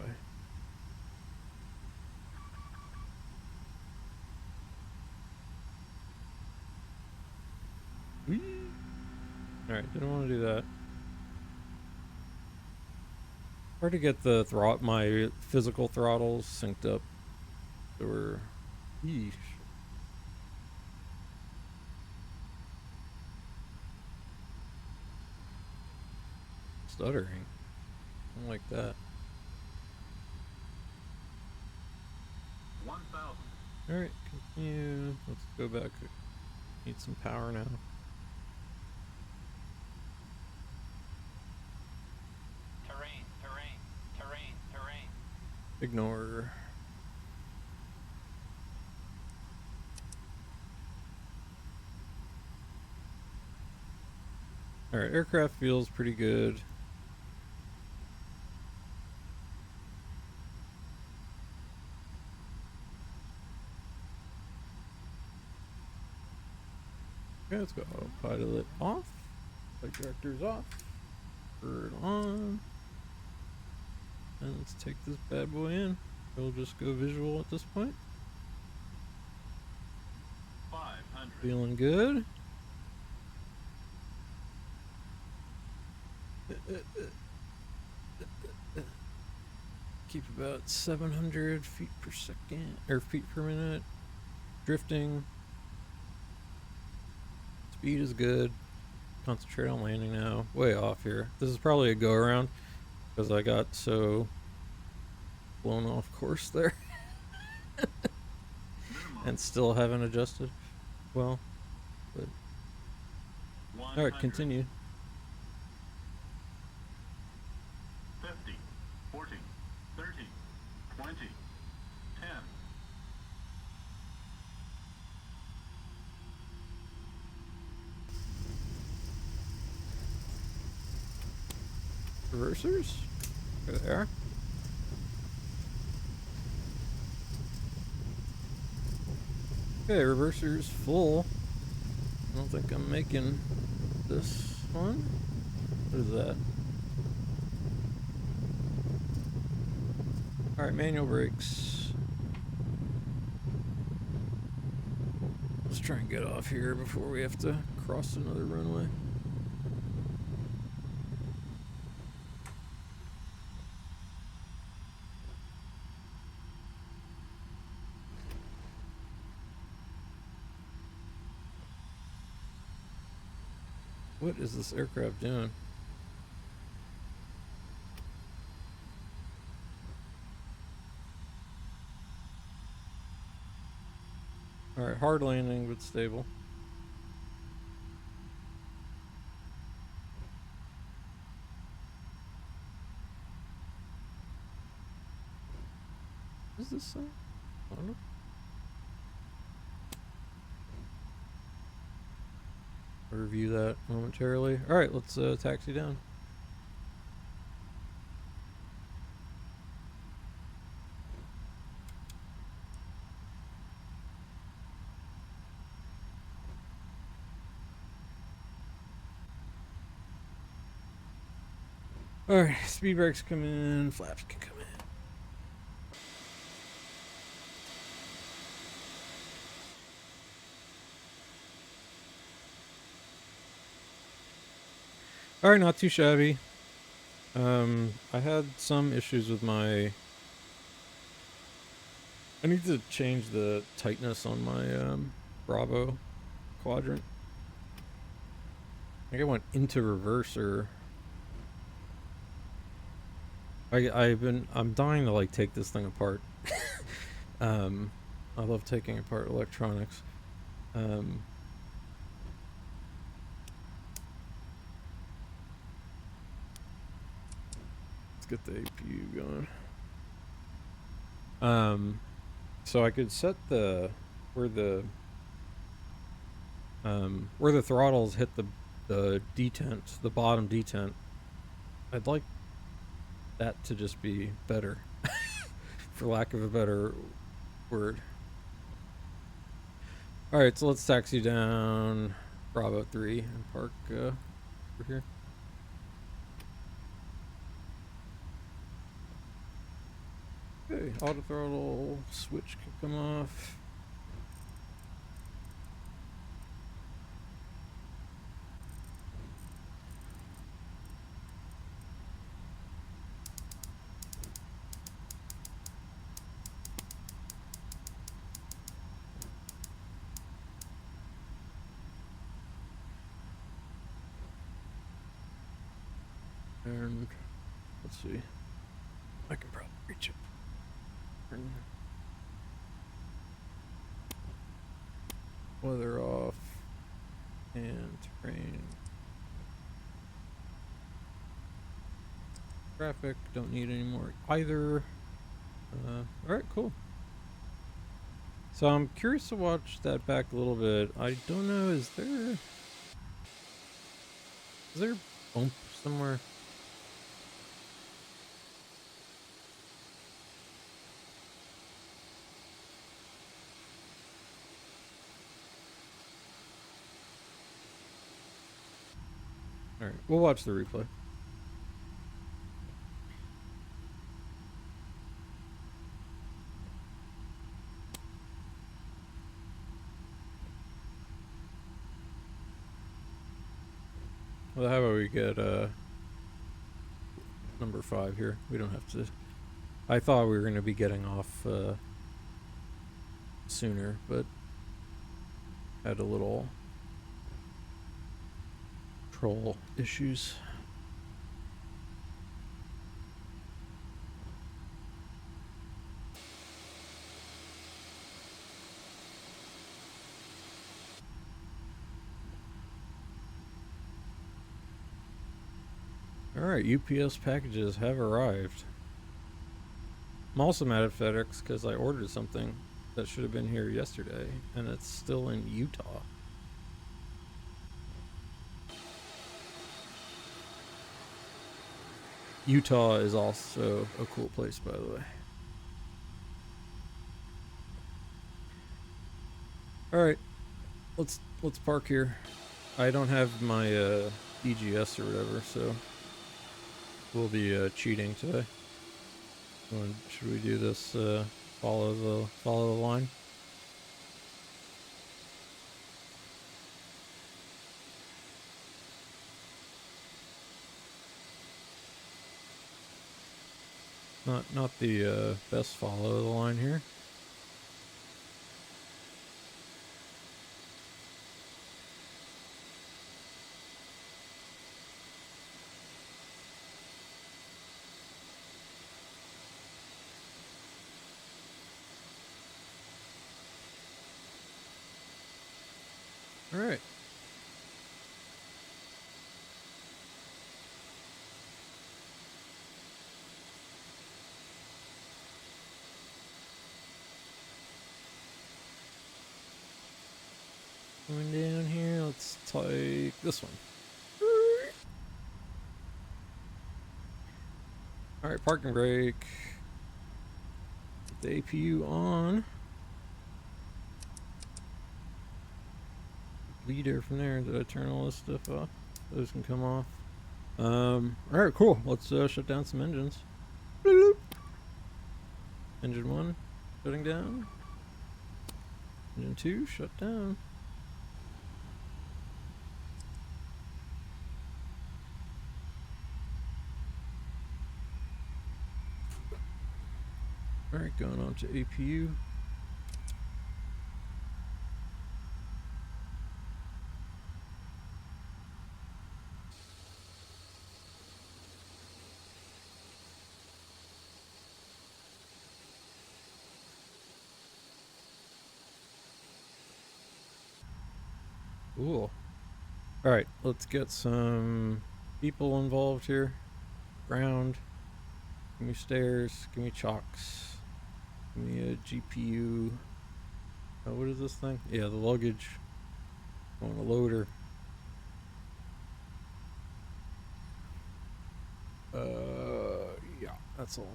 Alright, didn't want to do that. Hard to get the my physical throttles synced up. So we're... Yeesh. Stuttering. I don't like that. 1,000. Alright, continue. Let's go back. Need some power now. Terrain. Ignore. Alright, aircraft feels pretty good. Okay, let's go autopilot off. Flight director's off. Bird on. And let's take this bad boy in. We'll just go visual at this point. 500. Feeling good. Keep about 700 feet per second, or feet per minute. Drifting. Speed is good. Concentrate on landing now. Way off here. This is probably a go around, because I got so blown off course there. And still haven't adjusted well. But alright, continue. 50, 40, 30, 20, 10. Reversers? There they are. Okay, reversers full. I don't think I'm making this one. What is that? Alright, manual brakes. Let's try and get off here before we have to cross another runway. What is this aircraft doing? Alright, hard landing but stable. What does this say? I don't know. I'll review that momentarily. Alright, let's taxi down. Alright, speed brakes come in, flaps can come in. Alright, not too shabby. I had some issues with my... I need to change the tightness on my Bravo quadrant. I think I went into reverser. I'm dying to like take this thing apart. I love taking apart electronics. Let's get the APU going. So I could set where the throttles hit the detent, the bottom detent. I'd like that to just be better, for lack of a better word. All right, so let's taxi down Bravo 3 and park over here. Okay, auto throttle switch can come off. And let's see, I can probably reach it. Weather off and terrain. Traffic, don't need any more either. Alright, cool. So I'm curious to watch that back a little bit. I don't know, is there a bump somewhere? Alright, we'll watch the replay. Well, how about we get number 5 here? We don't have to. I thought we were going to be getting off sooner, but had a little troll issues. Alright, UPS packages have arrived. I'm also mad at FedEx because I ordered something that should have been here yesterday, and it's still in Utah. Utah is also a cool place, by the way. Alright, let's park here. I don't have my EGS or whatever, so we'll be cheating today. Should we do this follow the line? Not the best follow the line here. All right. Going down here, let's take this one. Alright, parking brake. Put the APU on. Leader from there. Did I turn all this stuff off? Those can come off. Alright, cool. Let's shut down some engines. Bloop. Engine 1, shutting down. Engine 2, shut down. Alright, going on to APU. Cool. Alright, let's get some people involved here. Ground. Give me stairs. Give me chocks. Give me a GPU. Oh, what is this thing? Yeah, the luggage. On a loader. Yeah. That's all.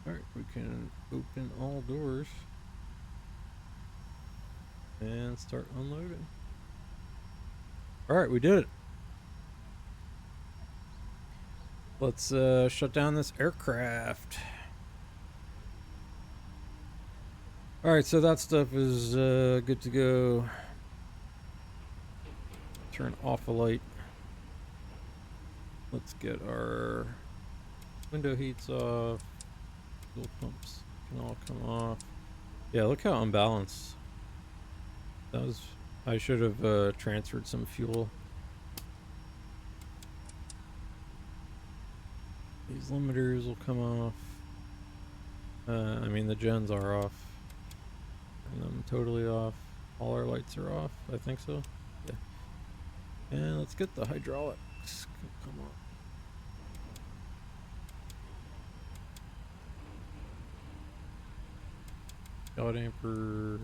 Alright, we can open all doors and start unloading. Alright, we did it. Let's shut down this aircraft. Alright, so that stuff is good to go. Turn off a light. Let's get our window heats off. Fuel pumps can all come off. Yeah, look how unbalanced. That was. I should have transferred some fuel. These limiters will come off. I mean, the gens are off. Turn them totally off. All our lights are off. I think so. Yeah. And let's get the hydraulics. Come on. God damper.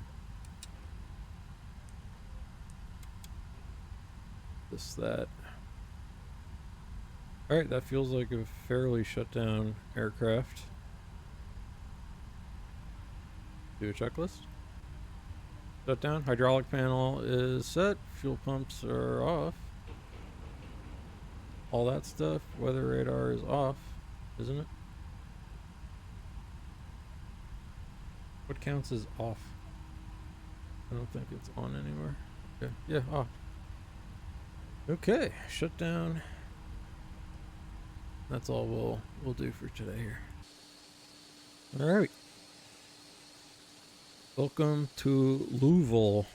This, that. Alright, that feels like a fairly shut down aircraft. Do a checklist. Shut down. Hydraulic panel is set. Fuel pumps are off. All that stuff. Weather radar is off, isn't it? What counts as off? I don't think it's on anymore. Okay. Yeah, off. Okay, shut down. That's all we'll do for today here. All right. Welcome to Louisville.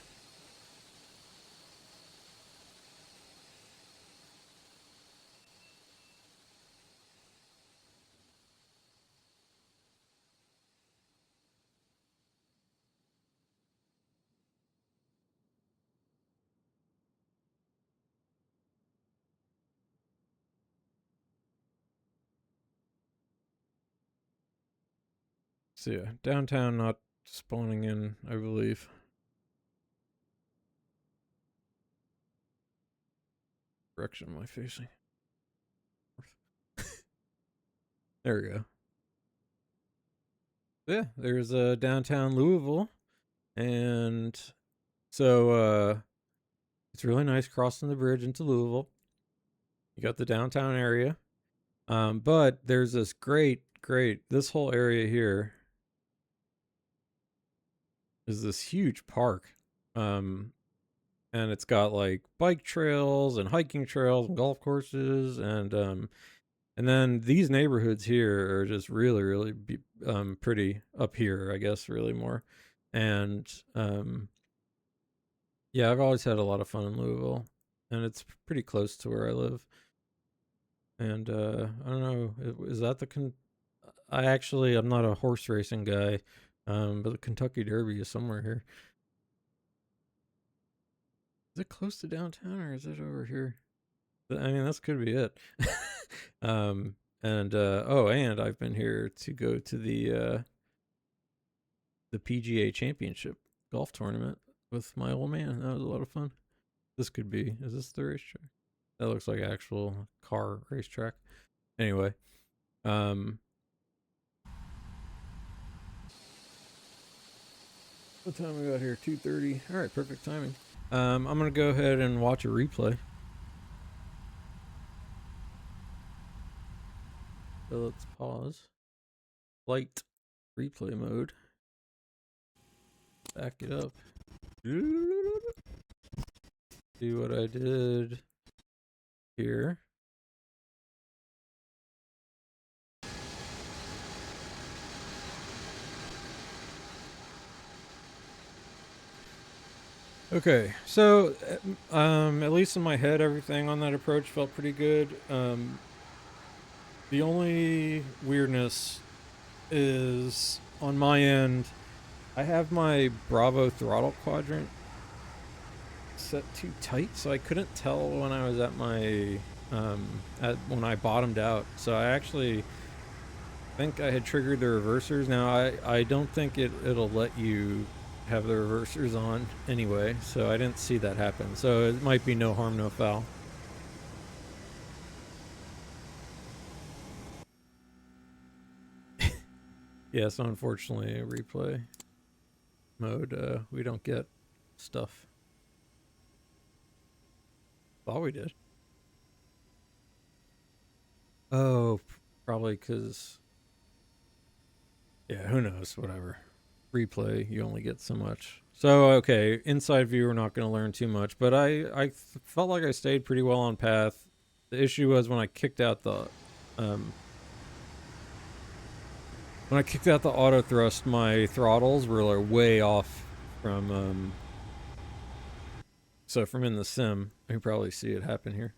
So yeah, downtown not spawning in, I believe. Direction am I facing? There we go. Yeah, there's downtown Louisville, and so it's really nice crossing the bridge into Louisville. You got the downtown area, but there's this great this whole area here is this huge park, and it's got like bike trails and hiking trails and golf courses, and then these neighborhoods here are just really pretty up here, I guess, really more. And yeah, I've always had a lot of fun in Louisville, and it's pretty close to where I live. And I don't know, is that I'm not a horse racing guy, but the Kentucky Derby is somewhere here. Is it close to downtown or is it over here? I mean, this could be it. And and I've been here to go to the PGA Championship golf tournament with my old man. That was a lot of fun. This could be. Is this the racetrack? That looks like actual car racetrack. Anyway, what time we got here? 2:30. All right, perfect timing. I'm gonna go ahead and watch a replay. So let's pause. Flight replay mode. Back it up. See what I did here. Okay, so at least in my head, everything on that approach felt pretty good. The only weirdness is on my end. I have my Bravo throttle quadrant set too tight, so I couldn't tell when I was at my when I bottomed out. So I actually think I had triggered the reversers. Now I don't think it'll let you have the reversers on anyway, so I didn't see that happen. So it might be no harm, no foul. Yeah, so unfortunately, replay mode, we don't get stuff. Thought we did. Oh, probably because... Yeah, who knows? Whatever. Replay, you only get so much. So, okay, inside view, we're not going to learn too much, but I felt like I stayed pretty well on path. The issue was when I kicked out the... when I kicked out the auto thrust, my throttles were like way off from... So from in the sim, you can probably see it happen here.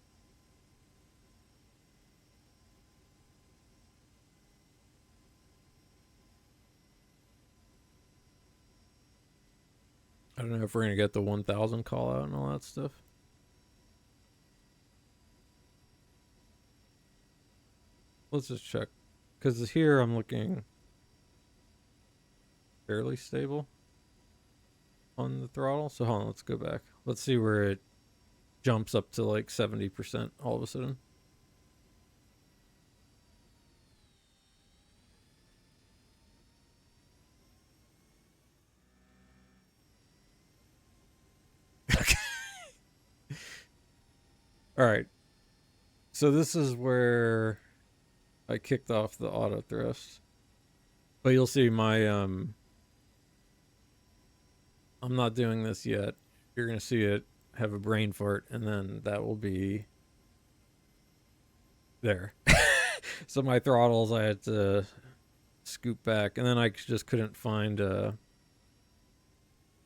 I don't know if we're going to get the 1000 call out and all that stuff. Let's just check. Because here I'm looking fairly stable on the throttle. So hold on, let's go back. Let's see where it jumps up to like 70% all of a sudden. Okay. All right. So this is where I kicked off the auto thrust. But you'll see my I'm not doing this yet. You're going to see it have a brain fart, and then that will be there. So my throttles, I had to scoop back, and then I just couldn't find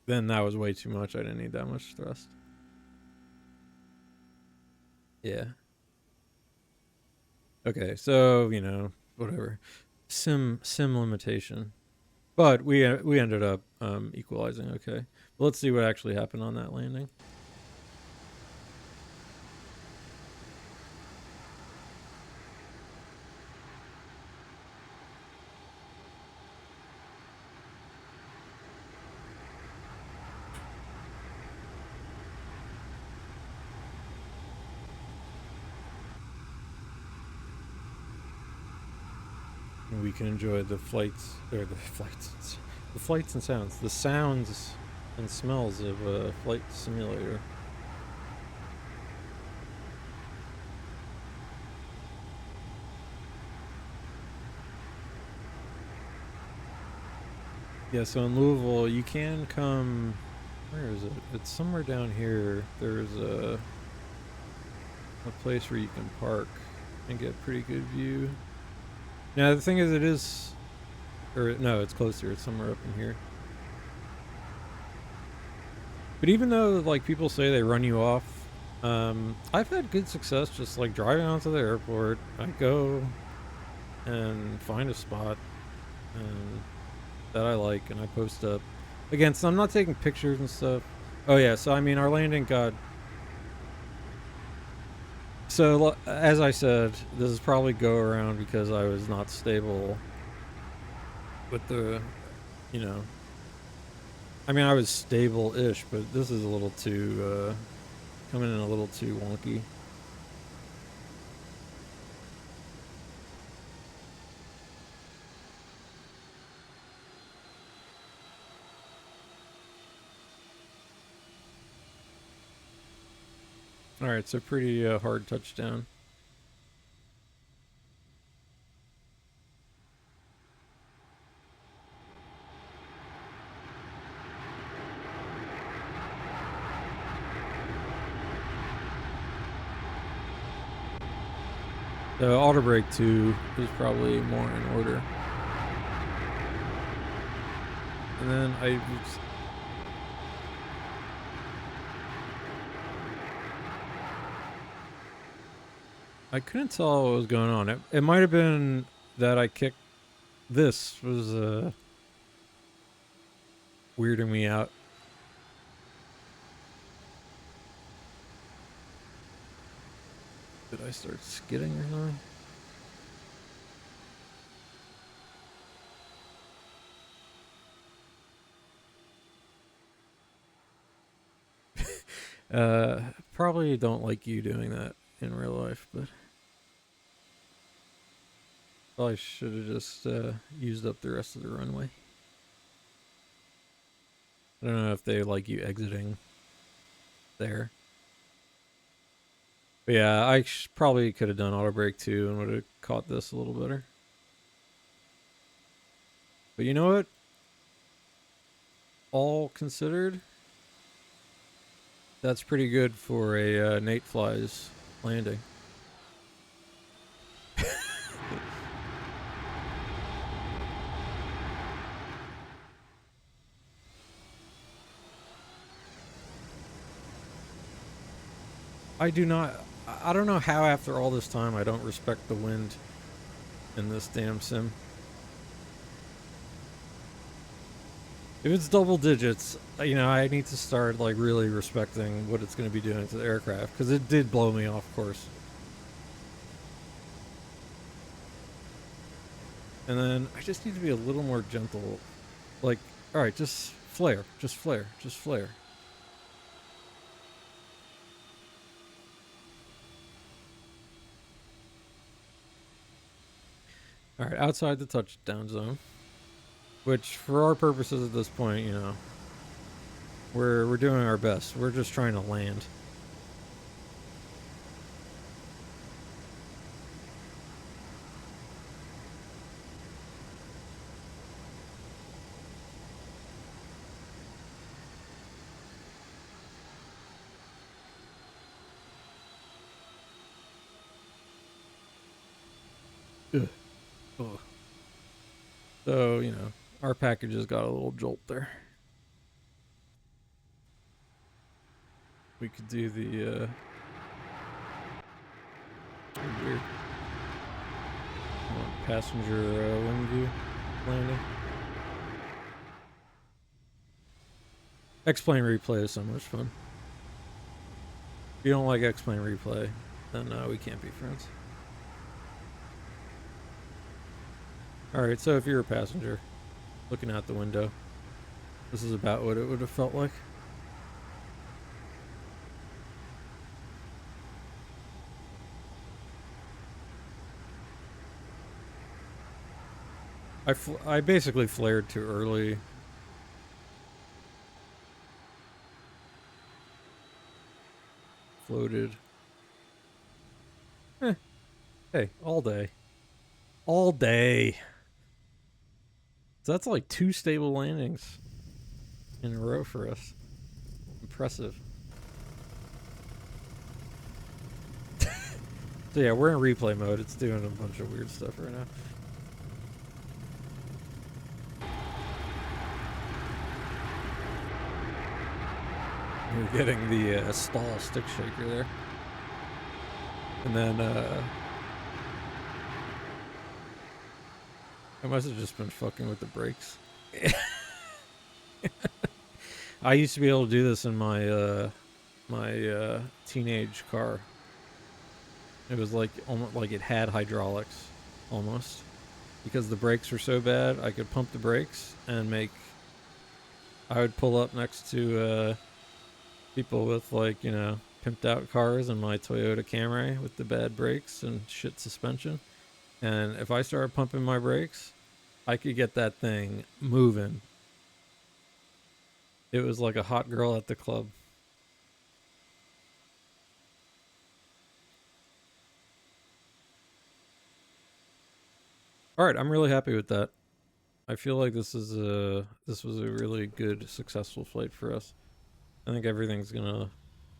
then that was way too much. I didn't need that much thrust. Yeah. Okay, so, you know, whatever. Sim limitation. But we ended up equalizing okay. But let's see what actually happened on that landing. And we can enjoy the flights, or the flights and sounds, the sounds and smells of a flight simulator. Yeah, so in Louisville, you can come... Where is it? It's somewhere down here. There's a place where you can park and get a pretty good view. Now, the thing is, it is... Or, no, it's closer. It's somewhere up in here. But even though, like, people say they run you off, I've had good success just, like, driving onto the airport. I go and find a spot that I like, and I post up. Again, so I'm not taking pictures and stuff. Oh, yeah, so, I mean, our landing got... So, as I said, this is probably go around because I was not stable with the, you know... I mean, I was stable-ish, but this is a little too, coming in a little too wonky. Alright, so pretty hard touchdown. The auto brake 2 is probably more in order. And then I couldn't tell what was going on. It might have been that I kicked... This was weirding me out. Did I start skidding or something? Probably don't like you doing that in real life, but... Probably should have just used up the rest of the runway. I don't know if they like you exiting there. But yeah, I probably could have done auto brake too and would have caught this a little better. But you know what? All considered, that's pretty good for a Nate Flies landing. I do not. I don't know how after all this time I don't respect the wind in this damn sim. If it's double digits, you know, I need to start like really respecting what it's going to be doing to the aircraft, because it did blow me off course. And then I just need to be a little more gentle. Like, all right, just flare, just flare, just flare. All right, outside the touchdown zone, which for our purposes at this point, you know, we're doing our best. We're just trying to land. Ugh. Ugh. So, you know, our packages got a little jolt there. We could do the weird passenger wind view landing. X-plane replay is so much fun. If you don't like X-plane replay, then we can't be friends. Alright, so if you're a passenger looking out the window, this is about what it would have felt like. I basically flared too early. Floated. Hey, all day. All day. So that's like 2 stable landings in a row for us. Impressive. So yeah, we're in replay mode. It's doing a bunch of weird stuff right now. We're getting the stall stick shaker there. And then I must have just been fucking with the brakes. I used to be able to do this in my my teenage car. It was like almost like it had hydraulics, almost, because the brakes were so bad. I could pump the brakes and make. I would pull up next to people with, like, you know, pimped out cars in my Toyota Camry with the bad brakes and shit suspension, and if I started pumping my brakes, I could get that thing moving. It was like a hot girl at the club. All right, I'm really happy with that. I feel like this was a really good, successful flight for us. I think everything's gonna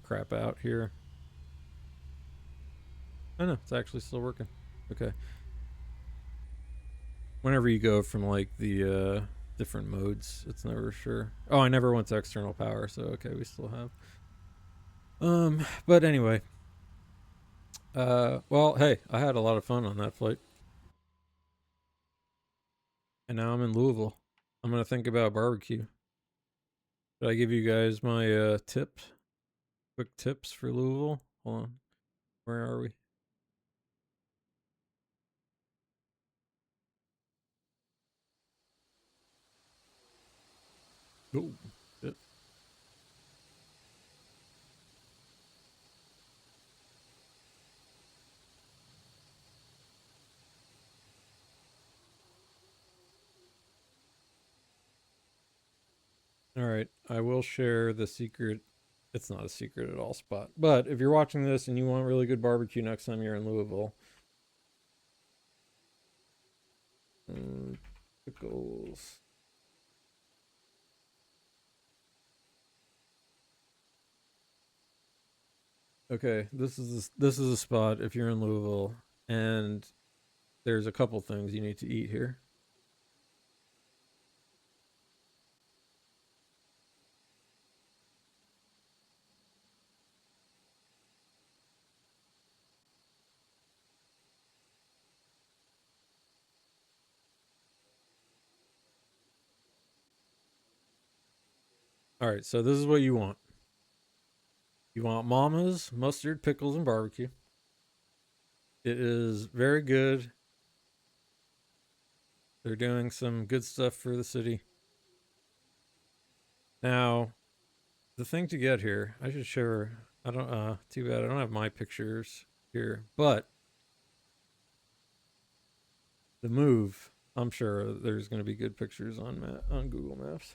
crap out here. I know, it's actually still working. Okay. Whenever you go from like the different modes, it's never sure. Oh, I never went to external power, so okay, we still have. But anyway. Well, hey, I had a lot of fun on that flight. And now I'm in Louisville. I'm gonna think about barbecue. Should I give you guys my tips? Quick tips for Louisville? Hold on. Where are we? Oh, shit. All right, I will share the secret. It's not a secret at all spot. But if you're watching this and you want really good barbecue next time you're in Louisville, pickles. Okay, this is a spot if you're in Louisville, and there's a couple things you need to eat here. All right, so this is what you want. You want Mama's mustard, pickles, and barbecue. It is very good. They're doing some good stuff for the city. Now, the thing to get here, I should share. I don't. Too bad I don't have my pictures here, but the move. I'm sure there's going to be good pictures on Google Maps.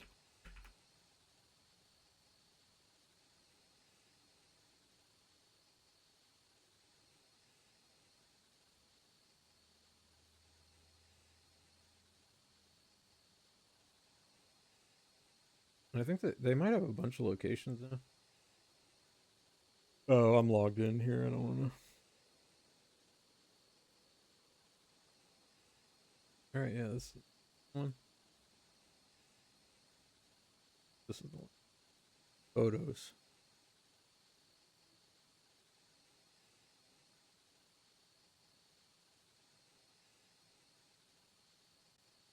And I think that they might have a bunch of locations now. Oh, I'm logged in here. I don't want to. All right, yeah, this is one. This is the one. Photos.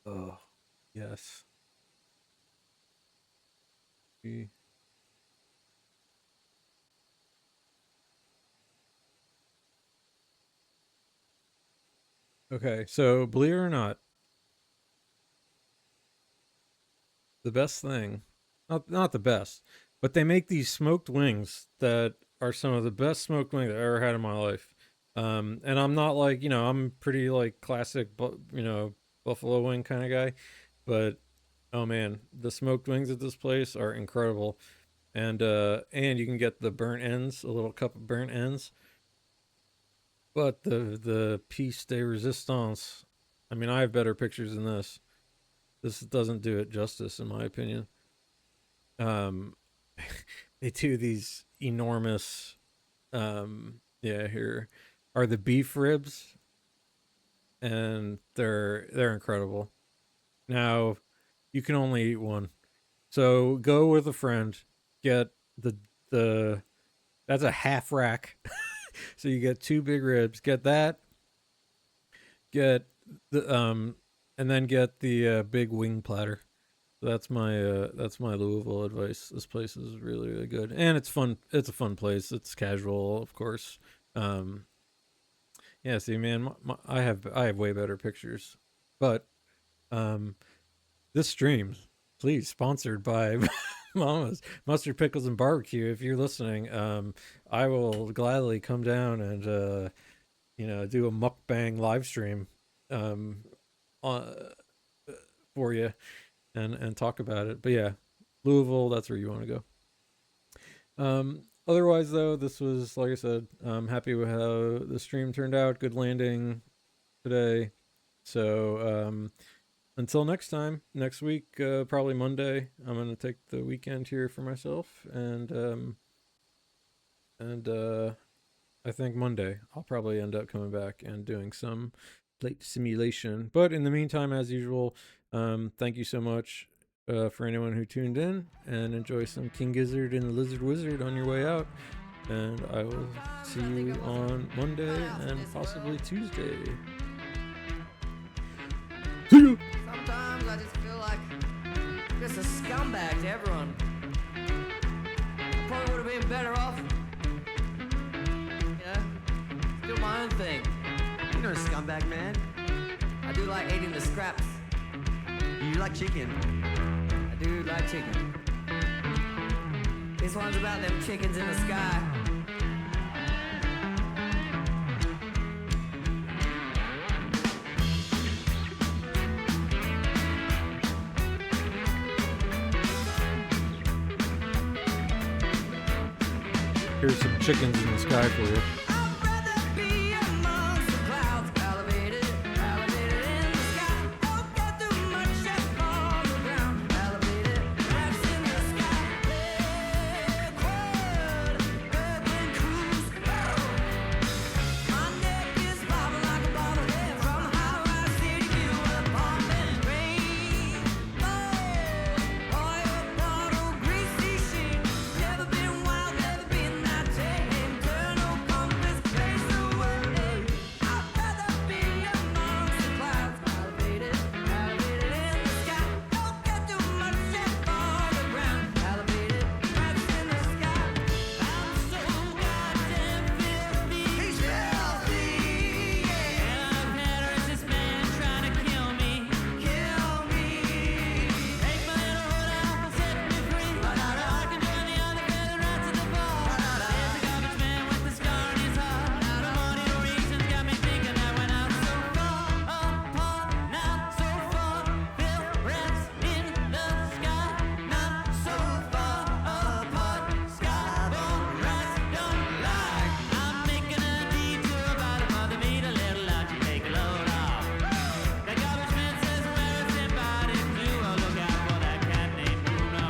Oh, yes. Okay, so believe it or not, the best thing, not the best, but they make these smoked wings that are some of the best smoked wings I've ever had in my life. And I'm not like, I'm pretty like classic, buffalo wing kind of guy, but oh man, the smoked wings at this place are incredible. And you can get the burnt ends, a little cup of burnt ends. But the piece de resistance, I mean, I have better pictures than this. This doesn't do it justice, in my opinion. They do these enormous, here are the beef ribs, and they're incredible. Now, you can only eat one, so go with a friend. Get the that's a half rack, so you get two big ribs. Get that. Get the and then get the big wing platter. That's my Louisville advice. This place is really really good, and it's fun. It's a fun place. It's casual, of course. Yeah. See, man, I have way better pictures, but this stream, please sponsored by Mama's Mustard, Pickles, and Barbecue. If you're listening, I will gladly come down and do a mukbang live stream for you and talk about it. But yeah, Louisville, that's where you want to go. Otherwise though, this was, like I said, I'm happy with how the stream turned out. Good landing today. So until next time, next week, probably Monday, I'm gonna take the weekend here for myself, and I think Monday I'll probably end up coming back and doing some flight simulation. But in the meantime, as usual, thank you so much for anyone who tuned in, and enjoy some King Gizzard and the Lizard Wizard on your way out. And I will see you on Monday and possibly Tuesday. See you. Sometimes I just feel like just a scumbag to everyone. I probably would have been better off, do my own thing. You're not a scumbag, man. I do like eating the scraps. You like chicken. I do like chicken. This one's about them chickens in the sky. Here's some chickens in the sky for you. I'd rather be amongst the clouds, elevated, elevated in the sky. Don't get too much up on the ground, elevated, that's in the sky. Liquid, urban cruise. My neck is bobbing like a bottle from high-rise city view apartment. Rainbow, oil bottle, greasy sheen. Never been wild, never been that tame. Internal compass, place the way. I'd rather be amongst the clouds, elevated, elevated in the sky. Don't get too much up on the ground, elevated, that's in the sky. I'm so goddamn filthy. He's filthy, yeah. And I've had a racist man trying to kill me. Kill me. Take my little hood out, set me free. I can join the other feather rats at the bar. There's a garbage man with a scar in his heart. The money reasons got me thinking I went out so far apart, not so far. Bill rats in the sky, not so far apart. Skyborn rats don't lie. I'm making a detour about a mother meet a little out, you take a load off. The garbage man says where it's embodied to. Oh, look out for that cat named Bruno.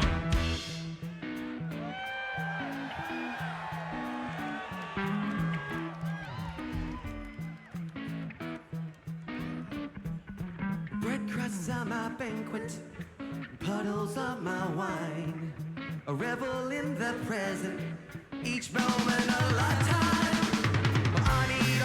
Bread crusts are my banquet, puddles of my wine. A revel in the present, each moment a lifetime. Honey